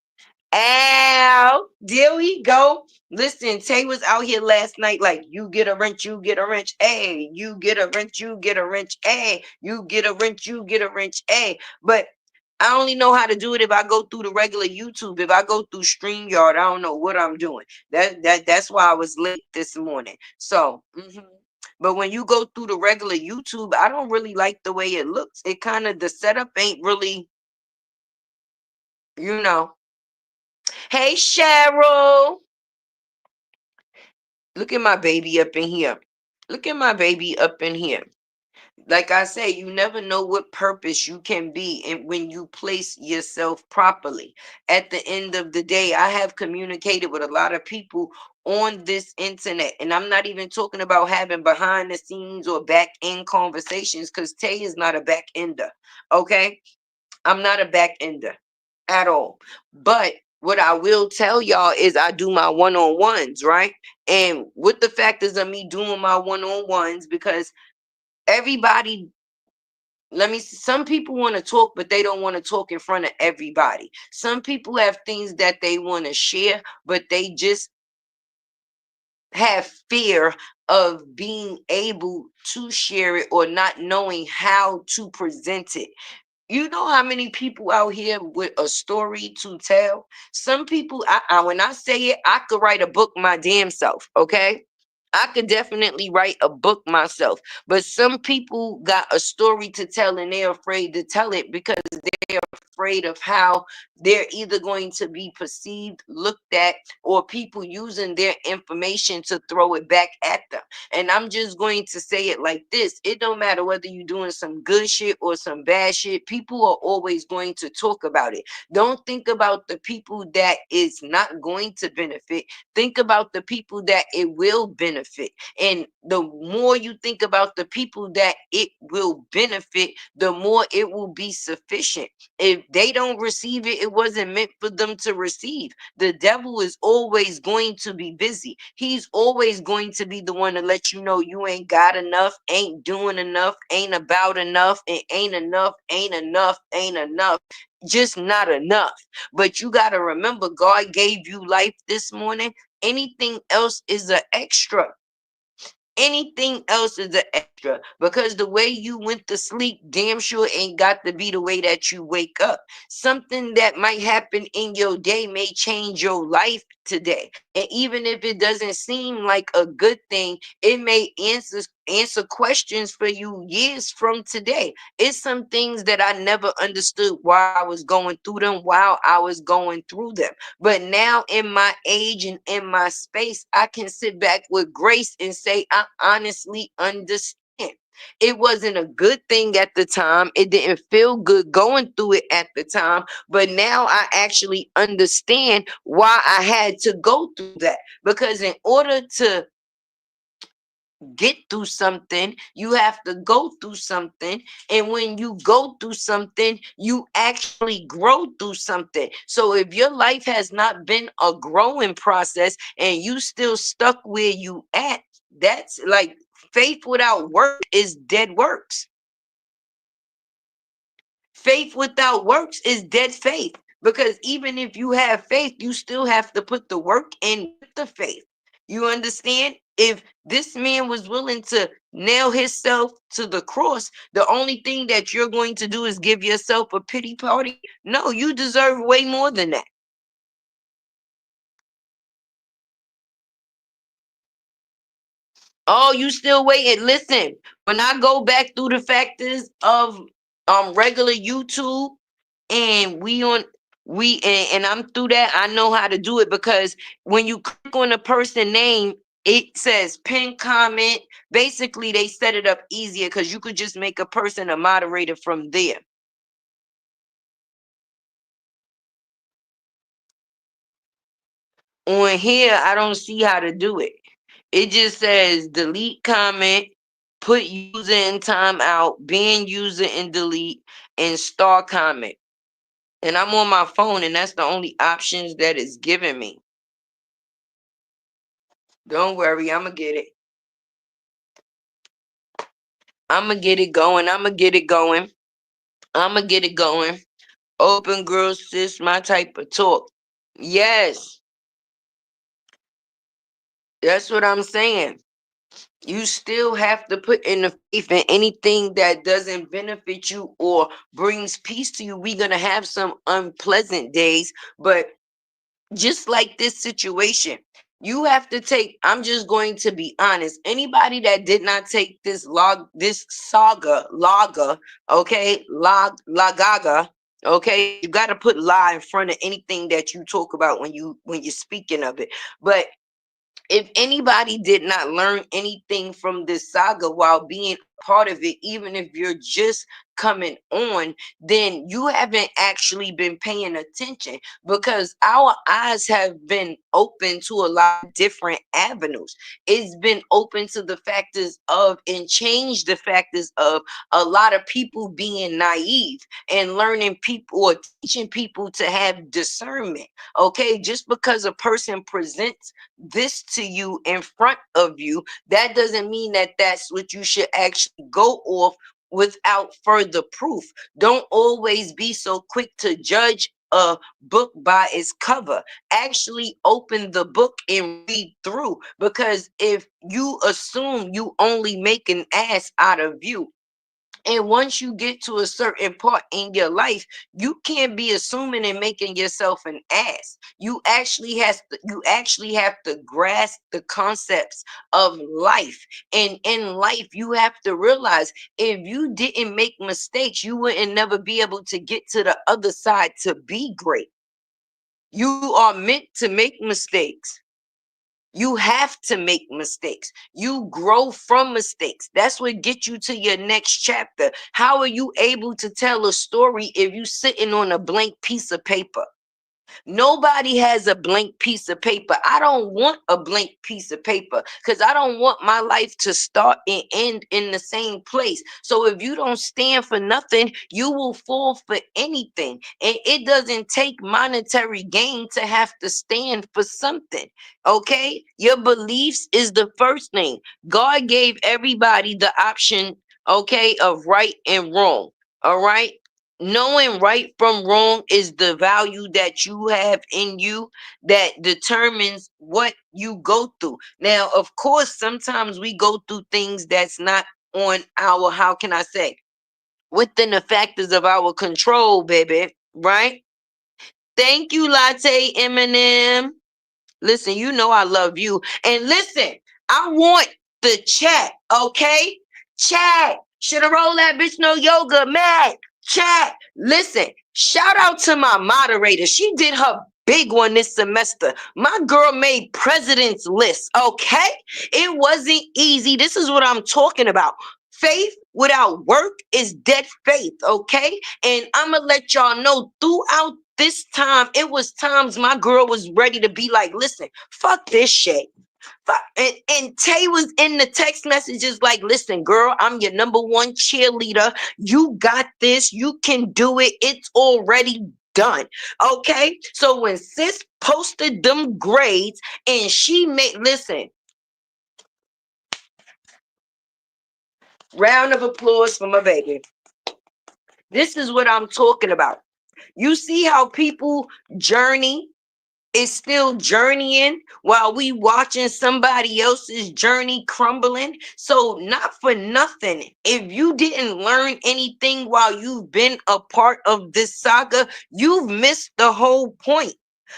Ow, there we go. Listen, Tay was out here last night like, you get a wrench, you get a wrench, hey, you get a wrench, you get a wrench, hey, you get a wrench, you get a wrench, hey. But I only know how to do it if I go through the regular YouTube. If I go through StreamYard, I don't know what I'm doing. That's why I was late this morning. So, but when you go through the regular YouTube, I don't really like the way it looks. It kind of, the setup ain't really, you know. Hey, Cheryl. Look at my baby up in here. Look at my baby up in here. Like I say, you never know what purpose you can be in when you place yourself properly. At the end of the day, I have communicated with a lot of people on this internet, and I'm not even talking about having behind the scenes or back end conversations, because Tay is not a back ender. Okay, I'm not a back ender at all. But what I will tell y'all is I do my one-on-ones, right? And with the factors of me doing my one-on-ones, because everybody, some people want to talk, but they don't want to talk in front of everybody. Some people have things that they want to share, but they just have fear of being able to share it or not knowing how to present it. You know how many people out here with a story to tell? Some people, when I say it, I could write a book my damn self, okay? I could definitely write a book myself. But some people got a story to tell and they're afraid to tell it because they're afraid of how they're either going to be perceived, looked at, or people using their information to throw it back at them. And I'm just going to say it like this. It don't matter whether you're doing some good shit or some bad shit. People are always going to talk about it. Don't think about the people that is not going to benefit. Think about the people that it will benefit. And the more you think about the people that it will benefit, the more it will be sufficient. If they don't receive it, it wasn't meant for them to receive. The devil is always going to be busy. He's always going to be the one to let you know you ain't got enough, ain't doing enough, ain't about enough, and ain't enough, ain't enough, ain't enough. Just not enough. But you got to remember, God gave you life this morning. Anything else is an extra. Anything else is an extra, because the way you went to sleep damn sure ain't got to be the way that you wake up. Something that might happen in your day may change your life today. And even if it doesn't seem like a good thing, it may answer questions for you years from today. It's some things that I never understood why I was going through them while I was going through them. But now in my age and in my space, I can sit back with grace and say, I honestly understand. It wasn't a good thing at the time. It didn't feel good going through it at the time. But now I actually understand why I had to go through that. Because in order to get through something, you have to go through something. And when you go through something, you actually grow through something. So if your life has not been a growing process and you still stuck where you at, that's like faith without work is dead works. Faith without works is dead faith. Because even if you have faith, you still have to put the work in with the faith. You understand? If this man was willing to nail himself to the cross, the only thing that you're going to do is give yourself a pity party. No, you deserve way more than that. Oh, you still waiting? Listen, when I go back through the factors of regular YouTube, and and I'm through that, I know how to do it, because when you click on a person name, it says pin comment. Basically, they set it up easier because you could just make a person a moderator from there. On here, I don't see how to do it. It just says delete comment, put user in timeout, ban user and delete, and star comment. And I'm on my phone, and that's the only options that it's giving me. Don't worry, I'm going to get it. I'm going to get it going. I'm going to get it going. I'm going to get it going. Open girl sis, my type of talk. Yes, that's what I'm saying. You still have to put in the faith in anything that doesn't benefit you or brings peace to you. We're going to have some unpleasant days, but just like this situation, you have to take, I'm just going to be honest. Anybody that did not take this saga, okay, lagaga, okay, you got to put lie in front of anything that you talk about when you're speaking of it. But if anybody did not learn anything from this saga while being part of it, even if you're just coming on, then you haven't actually been paying attention, because our eyes have been open to a lot of different avenues. It's been open to the factors of and changed the factors of a lot of people being naive and learning people or teaching people to have discernment. Okay, just because a person presents this to you in front of you, that doesn't mean that that's what you should actually go off without further proof. Don't always be so quick to judge a book by its cover. Actually open the book and read through, because if you assume, you only make an ass out of you. And once you get to a certain part in your life, you can't be assuming and making yourself an ass. You actually have to grasp the concepts of life. And in life, you have to realize, if you didn't make mistakes, you wouldn't never be able to get to the other side to be great. You are meant to make mistakes. You have to make mistakes. You grow from mistakes. That's what gets you to your next chapter. How are you able to tell a story if you sitting on a blank piece of paper? Nobody has a blank piece of paper. I don't want a blank piece of paper, because I don't want my life to start and end in the same place. So if you don't stand for nothing, you will fall for anything. And it doesn't take monetary gain to have to stand for something. Okay? Your beliefs is the first thing. God gave everybody the option, okay, of right and wrong. All right? Knowing right from wrong is the value that you have in you that determines what you go through. Now, of course, sometimes we go through things that's not on our, how can I say, within the factors of our control, baby, right? Thank you, Latte Eminem. Listen, you know I love you. And listen, I want the chat, okay? Chat. Should have rolled that bitch no yoga, man. Chat. Listen, shout out to my moderator. She did her big one this semester. My girl made president's list, okay? It wasn't easy. This is what I'm talking about. Faith without work is dead faith, okay? And I'm going to let y'all know, throughout this time, it was times my girl was ready to be like, listen, fuck this shit. And Tay was in the text messages like, listen, girl, I'm your number one cheerleader. You got this. You can do it. It's already done. Okay. So when sis posted them grades and she made, listen, round of applause for my baby. This is what I'm talking about. You see how people journey is still journeying while we watching somebody else's journey crumbling. So not for nothing, if you didn't learn anything while you've been a part of this saga, you've missed the whole point.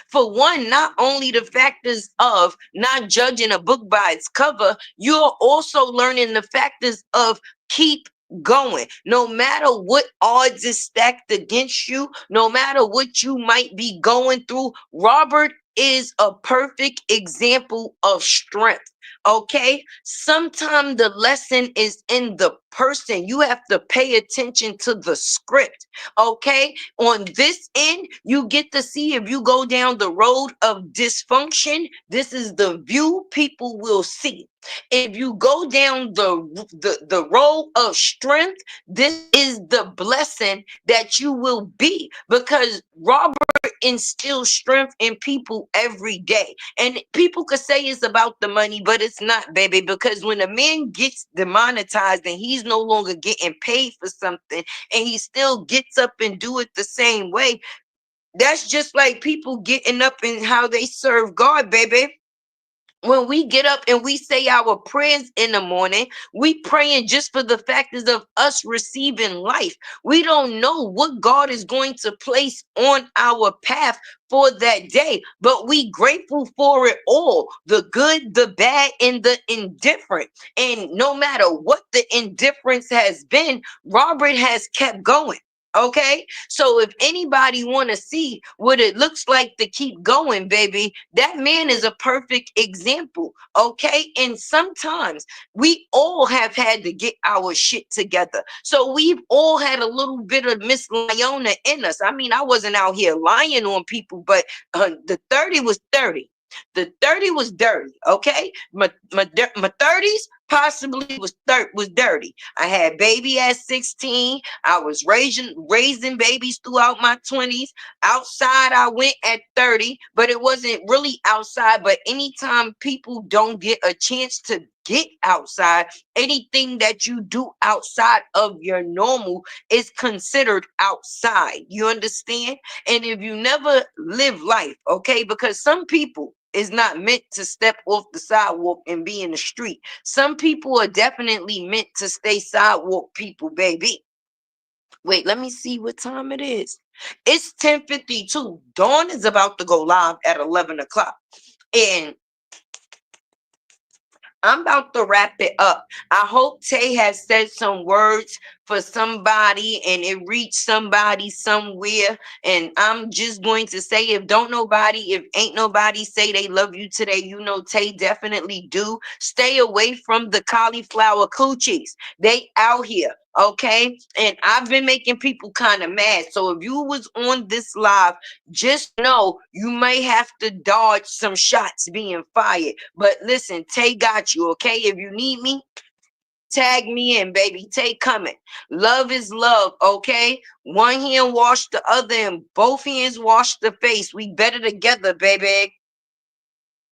For one, not only the factors of not judging a book by its cover, you're also learning the factors of keep going. No matter what odds is stacked against you, no matter what you might be going through, Robert is a perfect example of strength. Okay, sometimes the lesson is in the person. You have to pay attention to the script. Okay, on this end, you get to see if you go down the road of dysfunction, this is the view people will see. If you go down the road of strength, this is the blessing that you will be, because Robert instills strength in people every day. And people could say it's about the money, but it's not, baby, because when a man gets demonetized and he's no longer getting paid for something and he still gets up and do it the same way, that's just like people getting up and how they serve God, baby. When we get up and we say our prayers in the morning, we praying just for the factors of us receiving life. We don't know what God is going to place on our path for that day, but we grateful for it all, the good, the bad, and the indifferent. And no matter what the indifference has been, Robert has kept going. Okay, so if anybody want to see what it looks like to keep going, baby, that man is a perfect example. Okay, and sometimes we all have had to get our shit together. So we've all had a little bit of Miss Lyona in us. I mean, I wasn't out here lying on people, but the 30 was 30. The 30 was dirty. Okay, my 30s possibly was dirty. I had baby at 16. I was raising babies throughout my 20s. Outside, I went at 30, but it wasn't really outside. But anytime people don't get a chance to get outside, anything that you do outside of your normal is considered outside. You understand? And if you never live life, okay, because some people is not meant to step off the sidewalk and be in the street. Some people are definitely meant to stay sidewalk people, baby. Wait, let me see what time it is. It's 10:52. Dawn is about to go live at 11 o'clock. And I'm about to wrap it up. I hope Tay has said some words for somebody and it reached somebody somewhere. And I'm just going to say, if ain't nobody say they love you today, you know Tay definitely do. Stay away from the cauliflower coochies. They out here. Okay, and I've been making people kind of mad. So if you was on this live, just know you may have to dodge some shots being fired. But listen, Tay got you, okay? If you need me, tag me in, baby. Tay coming. Love is love, okay? One hand wash the other and both hands wash the face. We better together, baby.